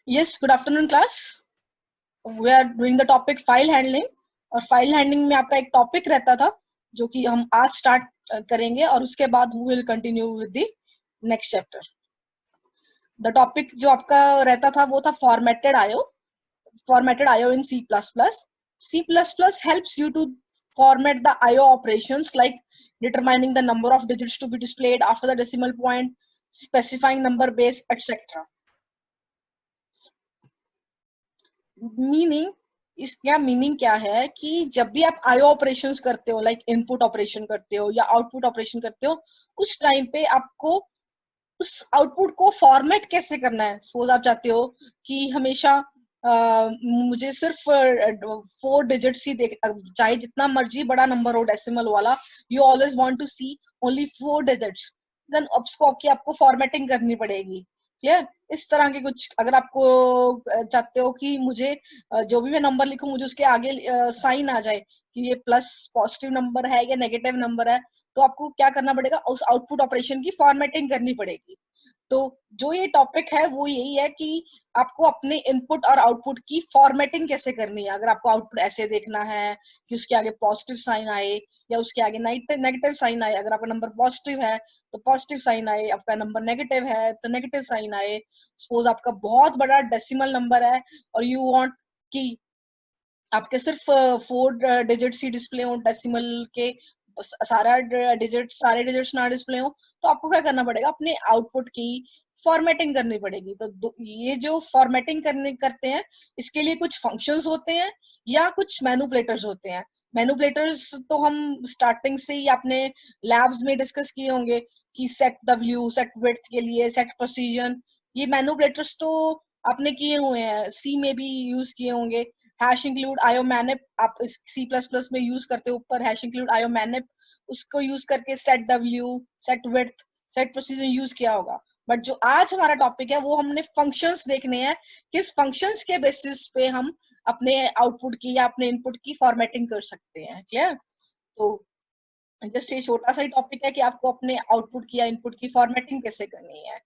Yes, good afternoon class. We are doing the topic file handling और file handling में आपका एक topic रहता था जो कि हम आज स्टार्ट करेंगे और उसके बाद we will continue with the next chapter. The topic जो आपका रहता था वो था formatted IO in C++. C++ helps you to format the IO operations like determining the number of digits to be displayed after the decimal point, specifying number base, etc. Meaning क्या है कि जब भी आप आईओ ऑपरेशंस करते हो, like input operation करते हो या आउटपुट ऑपरेशन करते हो, उस टाइम पे आपको उस आउटपुट को फॉर्मेट कैसे करना है। सपोज आप चाहते हो कि हमेशा मुझे सिर्फ 4 डिजिट्स ही देख, चाहे जितना मर्जी बड़ा नंबर हो डेसिमल वाला, you always want to see only 4 digits, then आपको फॉर्मेटिंग करनी पड़ेगी। क्लियर? इस तरह के कुछ, अगर आपको चाहते हो कि मुझे जो भी मैं नंबर लिखूं मुझे उसके आगे साइन आ जाए कि ये प्लस पॉजिटिव नंबर है या नेगेटिव नंबर है, तो आपको क्या करना पड़ेगा, उस आउटपुट ऑपरेशन की फॉर्मेटिंग करनी पड़ेगी। तो जो ये टॉपिक है वो यही है कि आपको अपने इनपुट और आउटपुट की फॉर्मेटिंग कैसे करनी है। अगर आपको आउटपुट ऐसे देखना है कि उसके आगे पॉजिटिव साइन आए या उसके आगे नेगेटिव साइन आए, अगर आपका नंबर पॉजिटिव है तो पॉजिटिव साइन आए, आपका नंबर नेगेटिव है तो नेगेटिव साइन आए। सपोज आपका बहुत बड़ा डेसिमल नंबर है और यू वांट कि आपके सिर्फ 4 डिजिट्स ही डिस्प्ले हो, डेसिमल के सारे डिजिट्स ना डिस्प्ले हो, तो आपको क्या करना पड़ेगा, अपने आउटपुट की फॉर्मेटिंग करनी पड़ेगी। तो ये जो फॉर्मेटिंग करते हैं, इसके लिए कुछ फंक्शंस होते हैं या कुछ मैनिपुलेटर्स होते हैं। मैनिपुलेटर्स तो हम स्टार्टिंग से ही अपने लैब्स में डिस्कस किए होंगे कि सेट W, सेट विड्थ के लिए सेट प्रिसीजन, ये मैनिपुलेटर्स तो आपने किए हुए हैं, सी में भी यूज किए होंगे। हैश इंक्लूड आयो मैनिप आप C++ में यूज करते हो, ऊपर हैश इंक्लूड आयो मैनिप, उसको यूज करके set W, set width, set precision use किया होगा। बट जो आज हमारा टॉपिक है वो हमने फंक्शंस देखने हैं, किस फंक्शंस के बेसिस पे हम अपने आउटपुट की या अपने इनपुट की फॉर्मेटिंग कर सकते हैं। क्लियर? तो जस्ट ये छोटा सा ही टॉपिक है कि आपको अपने आउटपुट की या इनपुट की फॉर्मेटिंग कैसे करनी है।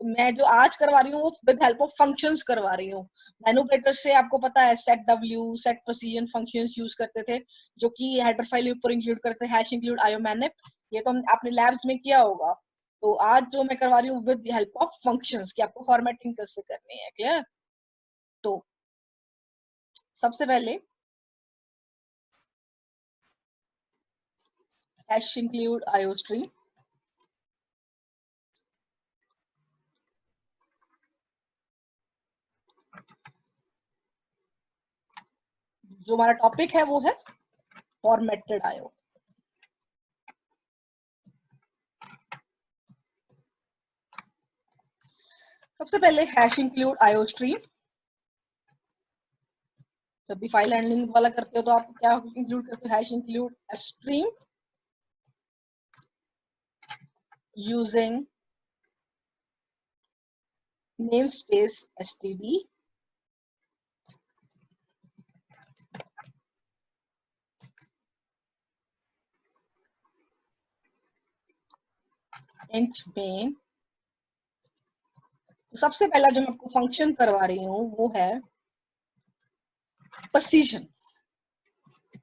मैं जो आज करवा रही हूँ वो विद हेल्प ऑफ फंक्शंस करवा रही हूँ। मैनिपुलेटर से आपको पता है set W, set precision functions use करते थे जो कि हेडर फाइल ऊपर इंक्लूड करते थे, हैश इंक्लूड आयो मैनिप, ये तो हम अपने लैब्स में किया होगा। तो आज जो मैं करवा रही हूँ विद हेल्प ऑफ फंक्शंस कि आपको फॉर्मेटिंग कैसे करनी है। क्लियर? तो सबसे पहले हैश इंक्लूड आयो स्ट्रीम, जो हमारा टॉपिक है वो है फॉर्मेटेड आयो। सबसे पहले हैश इंक्लूड आयो स्ट्रीम, जब भी फाइल हैंडलिंग वाला करते हो तो आप क्या इंक्लूड करते हो, hash include F stream using namespace std int main। तो सबसे पहला जो मैं आपको फंक्शन करवा रही हूँ वो है प्रिसीजन।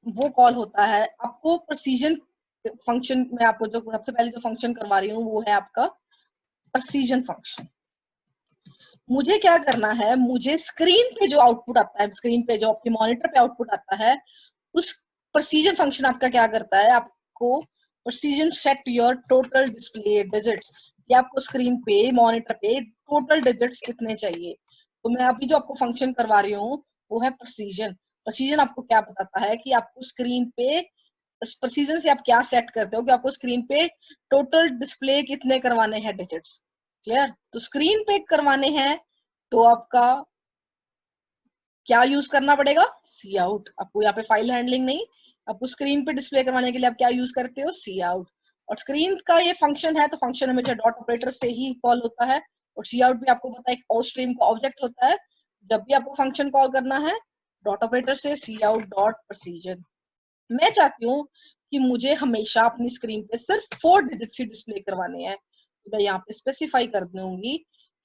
वो कॉल होता है आपको प्रिसीजन फंक्शन में, आपको जो सबसे पहले जो फंक्शन करवा रही हूँ वो है आपका प्रिसीजन फंक्शन। मुझे क्या करना है, मुझे स्क्रीन पे जो आउटपुट आता है, स्क्रीन पे जो आपके मॉनिटर पे आउटपुट आता है, उस प्रिसीजन फंक्शन आपका क्या करता है, आपको precision set your total display digits, कि आपको स्क्रीन पे मॉनिटर पे टोटल डिजिट्स कितने चाहिए। तो मैं अभी जो आपको फंक्शन करवा रही हूँ वो है प्रिसीजन। प्रिसीजन आपको क्या बताता है कि आपको स्क्रीन पे, इस प्रिसीजन से आप क्या सेट करते हो कि आपको स्क्रीन पे टोटल डिस्प्ले कितने करवाने हैं डिजिट्स। क्लियर? तो स्क्रीन पे करवाने हैं तो आपका क्या यूज करना पड़ेगा, सी आउट। आपको यहाँ पे फाइल हैंडलिंग नहीं, आपको स्क्रीन पे डिस्प्ले करवाने के लिए आप क्या यूज करते हो, सी आउट। और स्क्रीन का ये फंक्शन है तो फंक्शन हमेशा डॉट ऑपरेटर से ही कॉल होता है, और सी आउट भी आपको पता है एक स्ट्रीम का ऑब्जेक्ट होता है। जब भी आपको फंक्शन कॉल करना है डॉट ऑपरेटर से सी आउट डॉट प्रिसीजन। मैं चाहती हूँ कि मुझे हमेशा अपनी स्क्रीन पे सिर्फ 4 डिजिट्स ही डिस्प्ले करवाने हैं, तो मैं यहाँ पे स्पेसिफाई कर दूंगी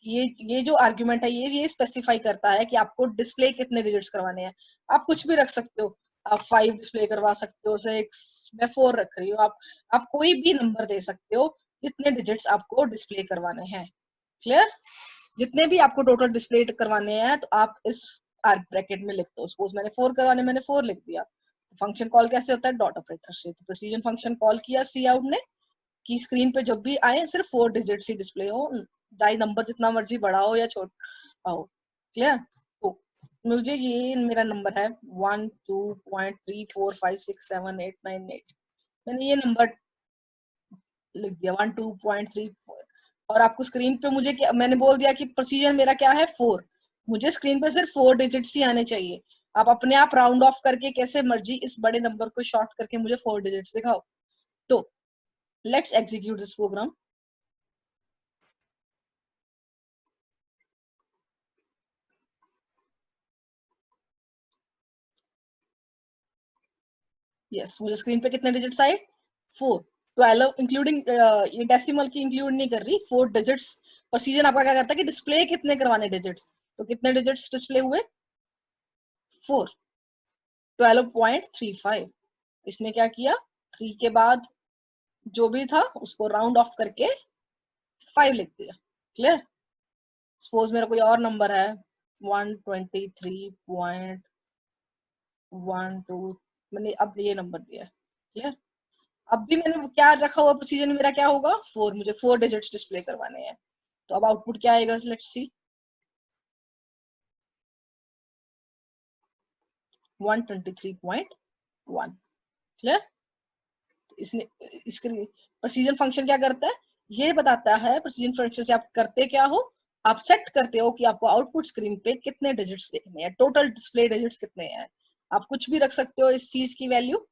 ये जो आर्ग्यूमेंट है ये स्पेसिफाई करता है कि आपको डिस्प्ले कितने डिजिट्स करवाने हैं। आप कुछ भी रख सकते हो, आप 5 डिस्प्ले करवा सकते हो, 6, मैं 4 रख रही हूँ, आप कोई भी नंबर दे सकते हो जितने डिजिट्स आपको डिस्प्ले करवाने हैं। क्लियर? जितने भी आपको टोटल डिस्प्ले करवाने हैं तो आप इस आर्ग ब्रैकेट में लिख दो। सपोज मैंने 4 करवाने, मैंने 4 लिख दिया। तो फंक्शन कॉल कैसे होता है? डॉट ऑपरेटर से। तो प्रिसीजन फंक्शन कॉल किया सी आउट ने कि स्क्रीन पे जब भी आए सिर्फ 4 डिजिट्स ही डिस्प्ले हो, चाहे नंबर जितना मर्जी बड़ा हो या छोटा हो। क्लियर? तो मुझे ये मेरा नंबर है 1 2.3456789 मैंने ये नंबर लिख दिया 1 2.3 और आपको स्क्रीन पे मुझे क्या मैंने बोल दिया कि प्रोसीजर मेरा क्या है 4। मुझे स्क्रीन पे सिर्फ 4 डिजिट्स ही आने चाहिए। आप अपने आप राउंड ऑफ करके कैसे मर्जी इस बड़े नंबर को शॉर्ट करके मुझे 4 डिजिट्स दिखाओ। तो let's execute this program. Yes, मुझे स्क्रीन पे कितने डिजिट्स आए? 4। 12 इंक्लूडिंग ये डेसिमल की इंक्लूड नहीं कर रही, 4 डिजिट्स। प्रोसीजर आपका क्या करता है कि डिस्प्ले कितने करवाने डिजिट्स, तो कितने डिजिट्स डिस्प्ले हुए? 4। 12.35। इसने क्या किया, 3 के बाद जो भी था उसको राउंड ऑफ करके 5 लिख दिया। क्लियर? सपोज मेरा कोई और नंबर है 123.12, मैंने अब ये नंबर दिया। क्लियर? अब भी मैंने क्या रखा हुआ प्रोसीजर, मेरा क्या होगा 4, मुझे 4 डिजिट्स डिस्प्ले करवाने हैं। तो अब आउटपुट क्या आएगा? Let's see. 123.1। क्लियर? इसने इसके प्रोसीजर फंक्शन क्या करता है, ये बताता है प्रोसीजर फंक्शन से आप करते क्या हो, आप सेट करते हो कि आपको आउटपुट स्क्रीन पे कितने डिजिट्स देखने हैं, टोटल डिस्प्ले डिजिट्स कितने हैं। आप कुछ भी रख सकते हो इस चीज की वैल्यू।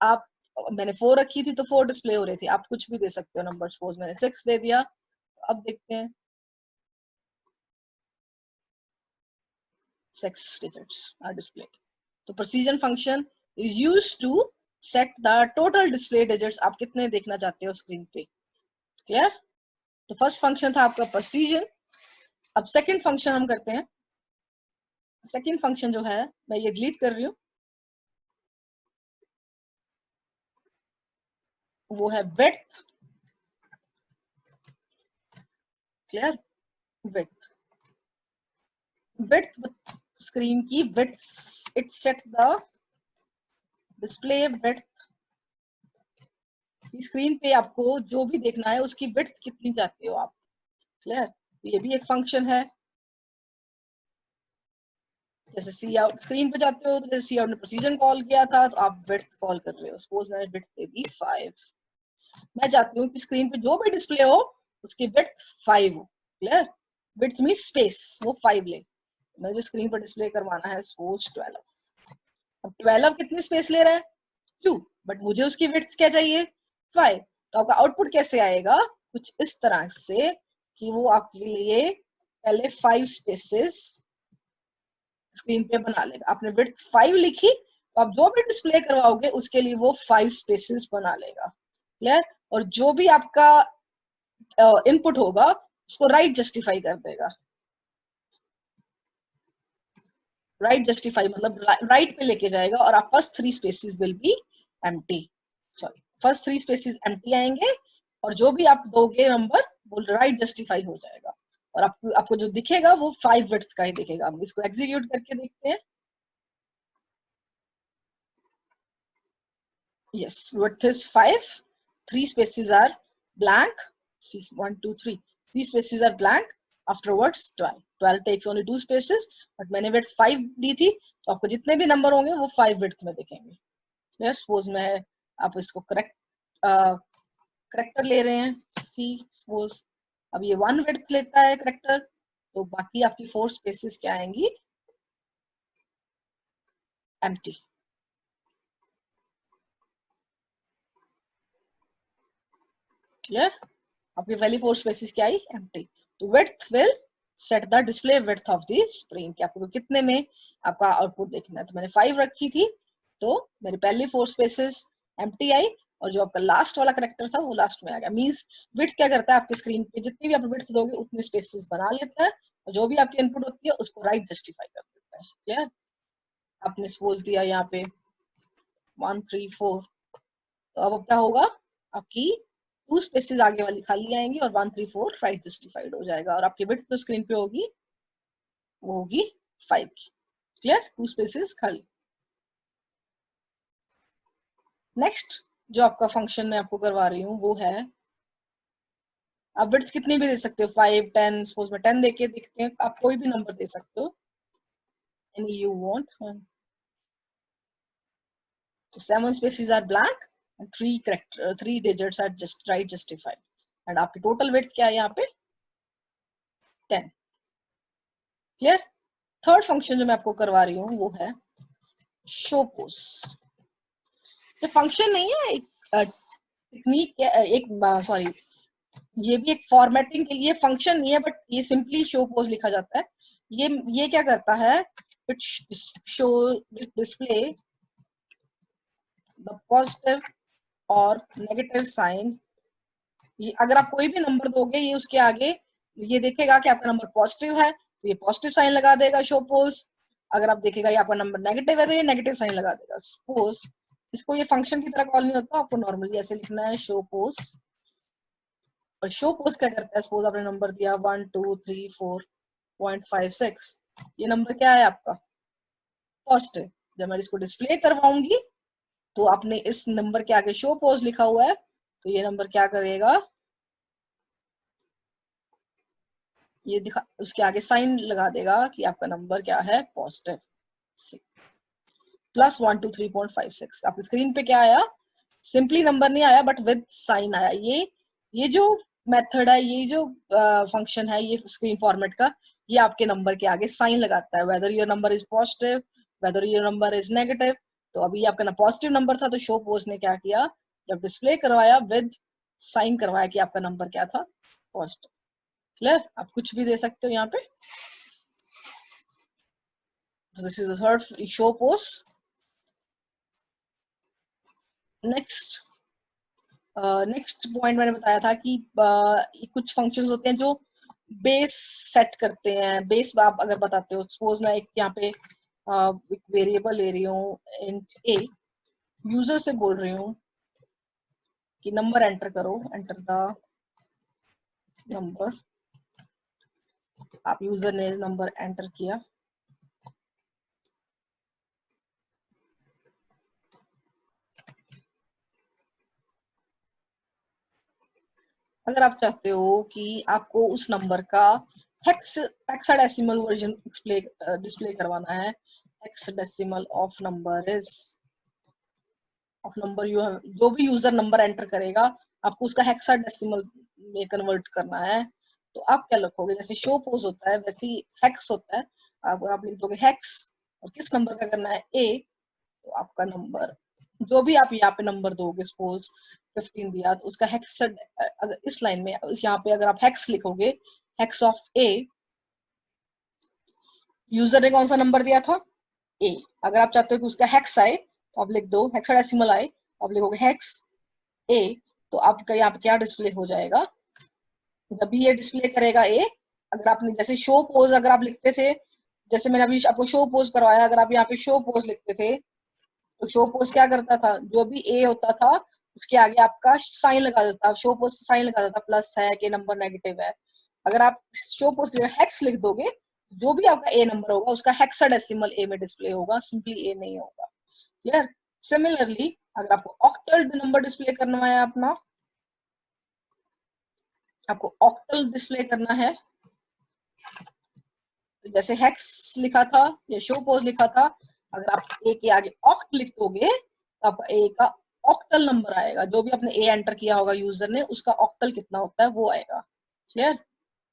आप मैंने 4 रखी थी तो 4 डिस्प्ले हो रही थी, आप कुछ भी दे सकते हो नंबर। सपोज मैंने 6 दे दिया। अब देखते हैं 6 digits are displayed. तो precision function is used to set the total display digits, आप कितने देखना चाहते हो स्क्रीन पे। क्लियर? तो फर्स्ट फंक्शन था आपका precision। अब सेकंड फंक्शन हम करते हैं। सेकंड फंक्शन जो है मैं ये डिलीट कर रही हूँ, वो है width। Clear? width width screen की width, it set the display width। Screen पे आपको जो भी देखना है उसकी width कितनी चाहते हो आप। क्लियर? ये भी एक फंक्शन है। जैसे सी आउट स्क्रीन पे जाते हो तो जैसे सी आउट ने प्रोसीजन कॉल किया था तो आप विड्थ कॉल कर रहे हो। सपोज मैंने विड्थ दे दी 5। मैं चाहती हूँ कि स्क्रीन पे जो भी डिस्प्ले हो उसकी विड्थ 5 हो। क्लियर? विड्थ मीन स्पेस, वो 5 ले। मुझे स्क्रीन पर डिस्प्ले करवाना है सपोज 12। अब 12 कितनी स्पेस ले रहा है? 2। बट मुझे उसकी विड्थ क्या चाहिए? 5। तो आपका आउटपुट कैसे आएगा? कुछ इस तरह से कि वो आपके लिए पहले 5 स्पेसेस स्क्रीन पे बना लेगा। आपने विड्थ 5 लिखी तो आप जो भी डिस्प्ले करवाओगे उसके लिए वो 5 स्पेसेस बना लेगा। क्लियर? और जो भी आपका इनपुट होगा उसको राइट जस्टिफाई कर देगा। राइट जस्टिफाई मतलब राइट पे लेके जाएगा और आप first 3 spaces will be empty. Sorry, first 3 spaces empty आएंगे और जो भी आप दोगे नंबर वो राइट जस्टिफाई हो जाएगा और आपको जो दिखेगा वो 5 विड्थ का ही दिखेगा। हम इसको एग्जीक्यूट करके देखते हैं। Yes, width is 5. 3 spaces are blank. See, 1, 2, 3. 3 spaces are blank. Afterwards, 12. 12 takes only 2 spaces. But मैंने width 5 दी थी, तो आपको जितने भी नंबर होंगे वो 5 width में दिखेंगे। Let's suppose मैं आप इसको करेक्टर ले रहे हैं। सी सपोज अब ये 1 width लेता है करेक्टर, तो बाकी आपकी 4 spaces क्या आएंगी? Empty. Clear? आपकी वैल्यू 4 स्पेसिस क्या आई? एम्प्टी। तो width will set the display width of the screen कि आपको कितने में आपका आउटपुट देखना है। तो मैंने 5 रखी थी तो मेरी पहली 4 स्पेसिस एम्प्टी आई और जो आपका लास्ट वाला करेक्टर था वो लास्ट में आ गया। मींस विड्थ क्या करता है, आपके स्क्रीन पे जितनी भी आप विड्थ दोगे उतने स्पेसेस बना लेता है, और जो भी आपकी इनपुट होती है उसको राइट जस्टिफाई कर देता है। क्लियर? आपने सपोज दिया यहाँ पे 1 3 4, तो अब क्या होगा, आपकी 2 स्पेसेस आगे वाली खाली आएंगी और 1 3 4 राइट जस्टिफाइड हो जाएगा, और आपकी विड्थ तो स्क्रीन पे होगी वो होगी 5 की। क्लियर? 2 स्पेसेस खाली। नेक्स्ट जो आपका फंक्शन मैं आपको करवा रही हूँ वो है, आप विड्थ कितनी भी दे सकते हो, 5 10, सपोज में 10 देके देखते हैं, आप कोई भी नंबर दे सकते हो, any you want. So 7 spaces are blank and 3 digits are just right justified, and आपकी total width क्या है यहाँ पे 10। क्लियर? थर्ड फंक्शन जो मैं आपको करवा रही हूँ वो है शो पोज। ये फंक्शन नहीं है, एक टेक्निक, एक सॉरी, ये भी एक फॉर्मेटिंग के लिए फंक्शन नहीं है, बट ये सिंपली शो पोज लिखा जाता है। ये क्या करता है, it show display the positive और नेगेटिव साइन। ये अगर आप कोई भी नंबर दोगे ये उसके आगे ये देखेगा कि आपका नंबर पॉजिटिव है तो ये पॉजिटिव साइन लगा देगा शो पोज। अगर आप देखेगा ये आपका नंबर नेगेटिव है तो ये नेगेटिव साइन लगा देगा। सपोज इसको ये फंक्शन की तरह कॉल नहीं होता, आपको नॉर्मली ऐसे लिखना है शो पोज। और शो पोज क्या करता है, सपोज आपने नंबर दिया 1 2 3 4.56, ये नंबर क्या है आपका पॉजिटिव। जब मैं इसको डिस्प्ले करवाऊंगी तो आपने इस नंबर के आगे शो पोज लिखा हुआ है तो ये नंबर क्या करेगा, ये दिखा उसके आगे साइन लगा देगा कि आपका नंबर क्या है पॉजिटिव +123.56। आपकी स्क्रीन पे क्या आया, सिंपली नंबर नहीं आया बट विद साइन आया। ये जो मेथड है, ये जो फंक्शन है, ये स्क्रीन फॉर्मेट का, ये आपके नंबर के आगे साइन लगाता है, whether your number is positive whether your number is negative. तो अभी आपका ना पॉजिटिव नंबर था तो शो पोज ने क्या किया, जब डिस्प्ले करवाया विद साइन करवाया कि आपका नंबर क्या था पॉजिटिव। क्लियर? आप कुछ भी दे सकते हो यहाँ पे। This is the third show pose. Next point मैंने बताया था कि कुछ फंक्शंस होते हैं जो बेस सेट करते हैं। बेस आप अगर बताते हो, सपोज मैं एक यहाँ पे एक वेरिएबल ले रही हूँ इंट ए, यूजर से बोल रही हूँ कि नंबर एंटर करो, एंटर द नंबर। आप यूजर ने नंबर एंटर किया, अगर आप चाहते हो कि आपको उस नंबर का हेक्साडेसिमल वर्जन डिस्प्ले करवाना है, hexadecimal of number is of number you have, जो भी यूजर नंबर एंटर करेगा आपको उसका हेक्साडेसिमल में कन्वर्ट करना है, तो आप क्या लिखोगे, जैसे शो पोज होता है वैसे ही हेक्स होता है। आप लिख दोगे हेक्स और किस नंबर का करना है ए, तो आपका नंबर जो भी आप यहाँ पे नंबर दोगे, सपोज 15 दिया तो उसका हेक्स, अगर इस लाइन में यहाँ पे अगर आप हेक्स लिखोगे, हेक्स ऑफ ए, यूजर ने कौन सा नंबर दिया था ए, अगर आप चाहते हो कि उसका हेक्स आए तो आप लिख दो हेक्साडेसिमल आए, तो आप लिखोगे हेक्स ए, तो आपका यहाँ पे क्या डिस्प्ले हो जाएगा, जब भी ये डिस्प्ले करेगा ए, अगर आपने जैसे शो पोज अगर आप लिखते थे, जैसे मैंने अभी आपको शो पोज करवाया, अगर आप यहाँ पे शो पोज लिखते थे तो शो पोज क्या करता था, जो भी ए होता था उसके आगे आपका साइन लगा देता, शो पोज साइन लगा देता, प्लस है कि नंबर नेगेटिव है। अगर आप शो पोज हेक्स लिख दोगे, जो भी आपका ए नंबर होगा उसका हेक्साडेसिमल ए में डिस्प्ले होगा, सिंपली ए नहीं होगा। क्लियर? सिमिलरली अगर आपको ऑक्टल नंबर डिस्प्ले करना है अपना, आपको ऑक्टल डिस्प्ले करना है, तो जैसे हेक्स लिखा था या शो पोज लिखा था, अगर आप ए के आगे ऑक्ट लिख दोगे तो आपका ए का ऑक्टल नंबर आएगा, जो भी आपने ए एंटर किया होगा यूजर ने उसका ऑक्टल कितना होता है वो आएगा। क्लियर?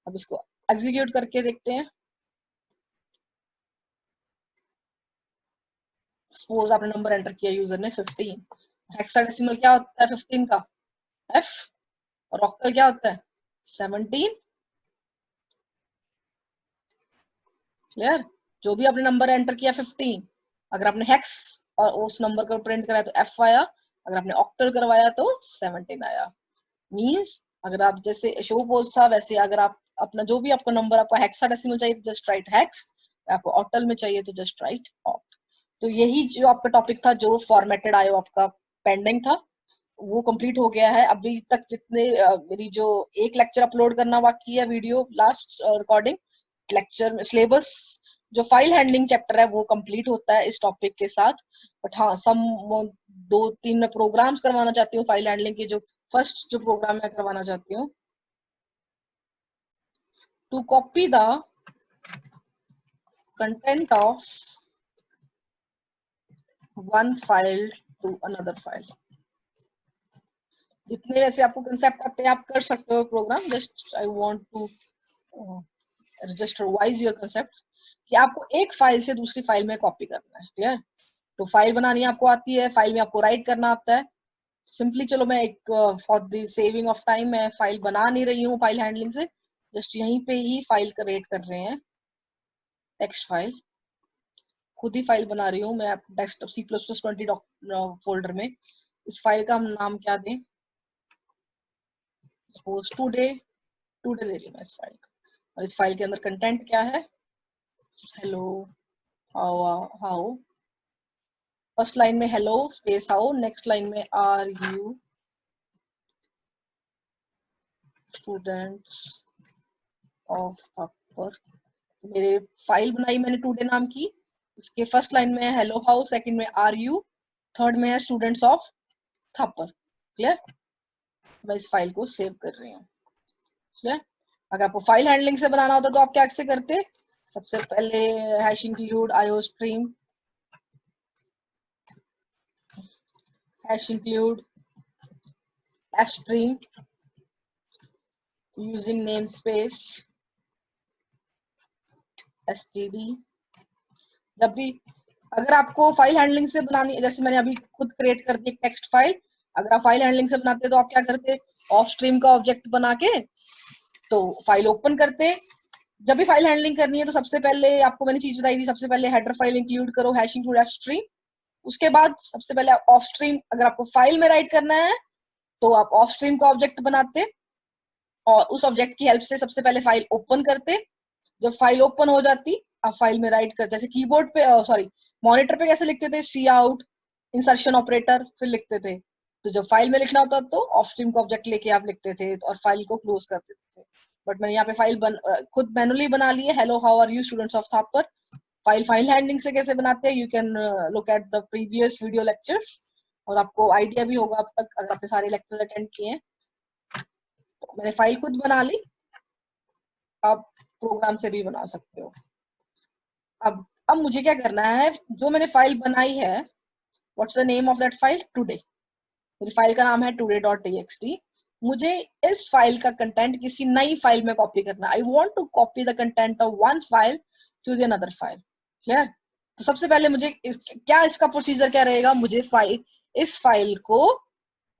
अब इसको एग्जीक्यूट करके देखते हैं। सपोज आपने नंबर एंटर किया यूजर ने 15, हेक्साडेसिमल क्या होता है 15 का एफ, और ऑक्टल क्या होता है 17। क्लियर? जो भी आपने नंबर एंटर किया 15, अगर आपने हेक्स और उस नंबर को प्रिंट करा तो एफ आया, अगर आपने ऑक्टल करवाया तो 17 आया। मींस अगर आप जैसे शो पोज था वैसे अगर आप अपना जो भी आपका नंबर आपको हेक्साडेसिमल चाहिए तो जस्ट राइट हेक्स, आपको ऑक्टल में चाहिए तो जस्ट राइट ऑक्ट। तो यही जो आपका टॉपिक था जो फॉर्मेटेड आयो आपका पेंडिंग था वो कंप्लीट हो गया है। अभी तक जितने मेरी जो एक लेक्चर अपलोड करना बाकी है वीडियो लास्ट रिकॉर्डिंग लेक्चर में सिलेबस जो फाइल हैंडलिंग चैप्टर है वो कंप्लीट होता है इस टॉपिक के साथ। बट हाँ सम 2-3 मैं प्रोग्राम्स करवाना चाहती हूँ फाइल हैंडलिंग के। जो फर्स्ट जो प्रोग्राम मैं करवाना चाहती हूँ to copy the content of one file to another file. जितने वैसे आपको कंसेप्ट आते हैं आप कर सकते हो program. Just I want to just revise your concept कि आपको एक फाइल से दूसरी फाइल में कॉपी करना है। क्लियर? तो फाइल बनानी आपको आती है, फाइल में आपको राइट करना आता है। सिंपली चलो मैं एक for the saving of time मैं फाइल बना नहीं रही हूँ फाइल हैंडलिंग से, जस्ट यहीं पे ही फाइल क्रिएट कर रहे हैं। टेक्स्ट फाइल खुद ही फाइल बना रही हूँ मैं डेस्कटॉप C++20 फोल्डर में। इस फाइल का हम नाम क्या दें? सपोज टुडे दे रही हूँ मैं इस फाइल का। और इस फाइल के अंदर कंटेंट क्या है? Hello how. फर्स्ट लाइन में hello space how, next line में are you students of Thapar. मेरे फाइल बनाई मैंने टुडे नाम की, उसके फर्स्ट लाइन में है हेलो हाउ, सेकंड में आर यू, थर्ड में है स्टूडेंट्स ऑफ थप्पर। क्लियर? मैं इस फाइल को सेव कर रही हूँ। क्लियर? अगर आपको फाइल हैंडलिंग से बनाना होता तो आप क्या से करते? सबसे पहले hash include IO stream, hash include F stream using name space std। जब भी अगर आपको फाइल हैंडलिंग से बनानी, जैसे मैंने अभी खुद क्रिएट कर दी एक टेक्स्ट फाइल, अगर आप फाइल हैंडलिंग से बनाते तो आप क्या करते? ऑफ स्ट्रीम का ऑब्जेक्ट बना के तो फाइल ओपन करते। जब भी फाइल हैंडलिंग करनी है तो सबसे पहले आपको मैंने चीज बताई थी, सबसे पहले हेडर फाइल इंक्लूड करो हैश इंक्लूड एफ स्ट्रीम। उसके बाद सबसे पहले ऑफ स्ट्रीम, अगर आपको फाइल में राइट करना है तो आप ऑफ स्ट्रीम का ऑब्जेक्ट बनाते और उस ऑब्जेक्ट की हेल्प से सबसे पहले फाइल ओपन करते। जब फाइल ओपन हो जाती आप फाइल में राइट कर, जैसे कीबोर्ड पे सॉरी मॉनिटर पे कैसे लिखते थे? सी आउट इंसर्शन ऑपरेटर फिर लिखते थे। तो जब फाइल में लिखना होता तो ऑफ स्ट्रीम का ऑब्जेक्ट लेके आप लिखते थे और फाइल को क्लोज कर देते थे। बट मैंने यहाँ पे फाइल खुद मैनुअली बना ली है। Hello how are you students of Thapar. File handling से कैसे बनाते हैं? You can look at the previous video lecture और आपको आइडिया भी होगा अब तक अगर आपने सारे लेक्चर अटेंड किए हैं। तो मैंने फाइल खुद बना ली, आप प्रोग्राम से भी बना सकते हो। अब मुझे क्या करना है? जो मैंने फाइल बनाई है, what's the name of that file? Today. मेरी फाइल का नाम है today.txt। मुझे इस फाइल का कंटेंट किसी नई फाइल में कॉपी करना। I want to copy the content of one file to the another file. Clear? तो सबसे पहले मुझे क्या इसका प्रोसीजर क्या रहेगा? मुझे इस फाइल को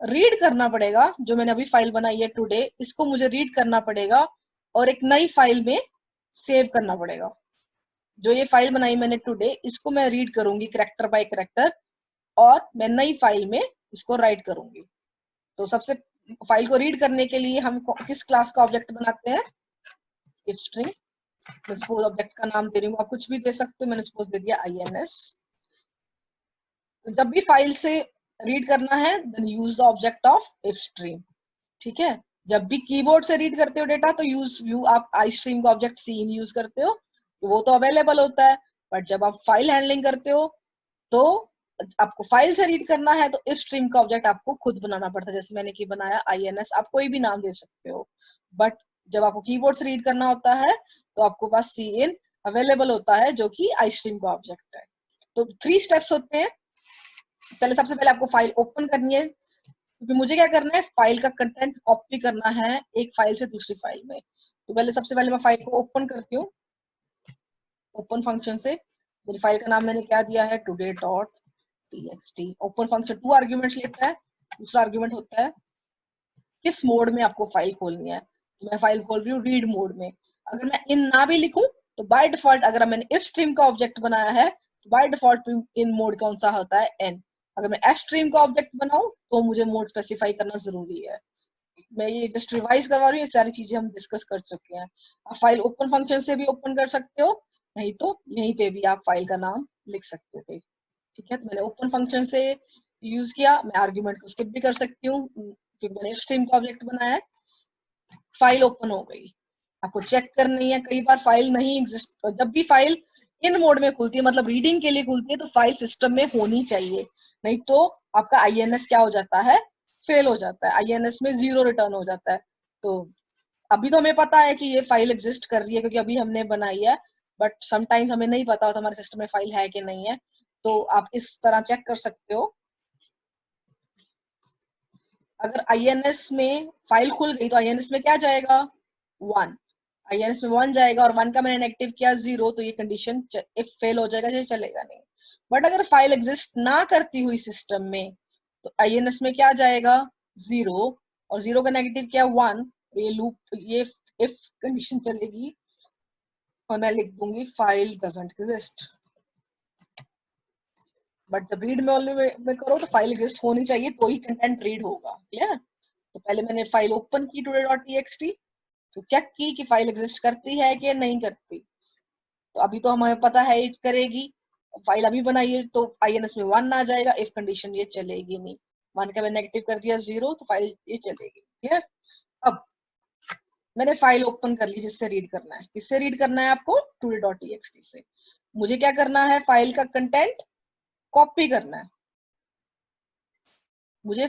रीड करना पड़ेगा। जो मैंने अभी फाइल बनाई है टुडे, इसको मुझे रीड करना पड़ेगा और एक नई फाइल में सेव करना पड़ेगा। जो ये फाइल बनाई मैंने टुडे, इसको मैं रीड करूंगी कैरेक्टर बाय कैरेक्टर और मैं नई फाइल में इसको राइट करूंगी। तो सबसे फाइल को रीड करने के लिए हम किस क्लास का ऑब्जेक्ट बनाते हैं? If string. मैं सपोज ऑब्जेक्ट का नाम दे रही हूँ, आप कुछ भी दे सकते हो, मैंने सपोज दे दिया ins। तो जब भी फाइल से रीड करना है then use the object of ifstream. ठीक है? जब भी कीबोर्ड से रीड करते हो डेटा तो आप आई स्ट्रीम का ऑब्जेक्ट सीन यूज करते हो, वो तो अवेलेबल होता है। बट जब आप फाइल हैंडलिंग करते हो तो आपको फाइल से रीड करना है तो इफ स्ट्रीम का ऑब्जेक्ट आपको खुद बनाना पड़ता है। जैसे मैंने की बनाया ins, आप कोई भी नाम दे सकते हो। बट जब आपको कीबोर्ड से रीड करना होता है तो आपको पास सी इन अवेलेबल होता है जो कि आई स्ट्रीम का ऑब्जेक्ट है। तो 3 स्टेप्स होते हैं। पहले सबसे पहले आपको फाइल ओपन करनी है, क्योंकि मुझे क्या करना है? फाइल का कंटेंट कॉपी करना है एक फाइल से दूसरी फाइल में। तो पहले सबसे पहले मैं फाइल को ओपन करती हूँ ओपन फंक्शन से। मेरी फाइल का नाम मैंने क्या दिया है? today.txt। ओपन फंक्शन 2 आर्ग्यूमेंट्स लेता है। दूसरा आर्ग्यूमेंट होता है किस मोड में आपको फाइल खोलनी है। तो मैं फाइल खोल रही हूँ रीड मोड में। अगर मैं इन ना भी लिखूं तो बाय डिफॉल्ट, अगर मैंने इफ स्ट्रीम का ऑब्जेक्ट बनाया है तो बाय डिफॉल्ट इन मोड कौन सा होता है? एन। अगर मैं एफ स्ट्रीम का ऑब्जेक्ट बनाऊं तो मुझे मोड स्पेसिफाई करना जरूरी है। मैं ये जस्ट रिवाइज करवा रही हूँ, ये सारी चीजें हम डिस्कस कर चुके हैं। आप फाइल ओपन फंक्शन से भी ओपन कर सकते हो, नहीं तो यहीं पे भी आप फाइल का नाम लिख सकते थे। ठीक है, तो मैंने ओपन फंक्शन से यूज किया, मैं आर्ग्यूमेंट को स्किप भी कर सकती हूँ क्योंकि मैंने स्ट्रीम का ऑब्जेक्ट बनाया है। फाइल ओपन हो गई, आपको चेक करनी है। कई बार फाइल नहीं एग्जिस्ट, जब भी फाइल इन मोड में खुलती है मतलब रीडिंग के लिए खुलती है तो फाइल सिस्टम में होनी चाहिए, नहीं तो आपका आईएनएस क्या हो जाता है, फेल हो जाता है, आईएनएस में 0 रिटर्न हो जाता है। तो अभी तो हमें पता है कि ये फाइल एग्जिस्ट कर रही है क्योंकि अभी हमने बनाई है, बट समटाइम्स हमें नहीं पता होता हमारे सिस्टम में फाइल है कि नहीं है, तो आप इस तरह चेक कर सकते हो। अगर आईएनएस में फाइल खुल गई तो आईएनएस में क्या जाएगा, 1, आईएनएस में 1 जाएगा, और 1 का मैंने नेगेटिव किया 0, तो ये कंडीशन इफ फेल हो जाएगा, ये चलेगा नहीं। बट अगर फाइल एग्जिस्ट ना करती हुई सिस्टम में तो आईएनएस में क्या जाएगा, 0, और 0 का नेगेटिव क्या 1, ये लूप ये इफ कंडीशन चलेगी और मैं लिख दूंगी फाइल डजंट एग्जिस्ट। बट जब रीड में करो तो फाइल एग्जिस्ट होनी चाहिए तो ही कंटेंट रीड होगा। क्लियर? तो पहले मैंने फाइल ओपन की today.txt, तो चेक की कि फाइल एग्जिस्ट करती है कि नहीं करती। तो अभी तो हमें पता है ये करेगी, फाइल अभी बनाइए तो आईएनएस में 1 आ जाएगा, इफ कंडीशन ये चलेगी नहीं। 1 का मैंने नेगेटिव कर दिया 0, तो फाइल ये चलेगी। क्लियर? अब मैंने फाइल ओपन कर ली, जिससे रीड करना है। किससे रीड करना है आपको, today.txt से। मुझे क्या करना है, फाइल का कंटेंट कॉपी करना है। मुझे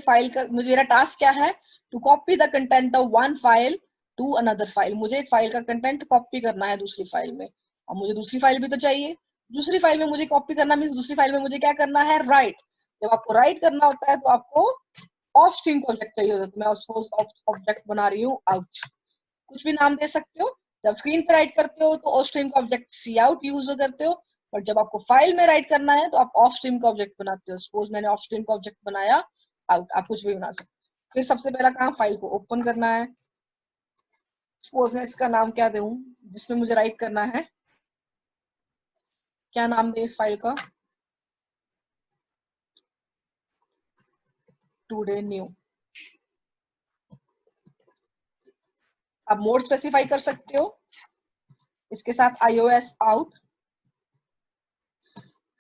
मेरा टास्क क्या है, to copy the content of one file to another file. मुझे एक फाइल का कंटेंट कॉपी करना है दूसरी फाइल में, और मुझे दूसरी फाइल भी तो चाहिए। दूसरी फाइल में मुझे कॉपी करना मीन्स दूसरी फाइल में मुझे क्या करना है, राइट। जब आपको राइट करना होता है तो आपको ऑफ स्ट्रीम का ऑब्जेक्ट चाहिए होता है। तो मैं सपोज ऑब्जेक्ट बना रही हूँ आउट, कुछ भी नाम दे सकते हो। जब स्क्रीन पे राइट करते हो तो ऑफ स्ट्रीम का ऑब्जेक्ट सी आउट यूज करते हो, और जब आपको फाइल में राइट करना है तो आप ऑफ स्ट्रीम का ऑब्जेक्ट बनाते हो। सपोज मैंने ऑफ स्ट्रीम का ऑब्जेक्ट बनाया आउट, आप कुछ भी बना सकते हो। फिर सबसे पहला काम फाइल को ओपन करना है। सपोज मैं इसका नाम क्या दूं जिसमें मुझे राइट करना है, क्या नाम दे इस फाइल का, टुडे न्यू। आप मोड स्पेसिफाई कर सकते हो इसके साथ iOS आउट।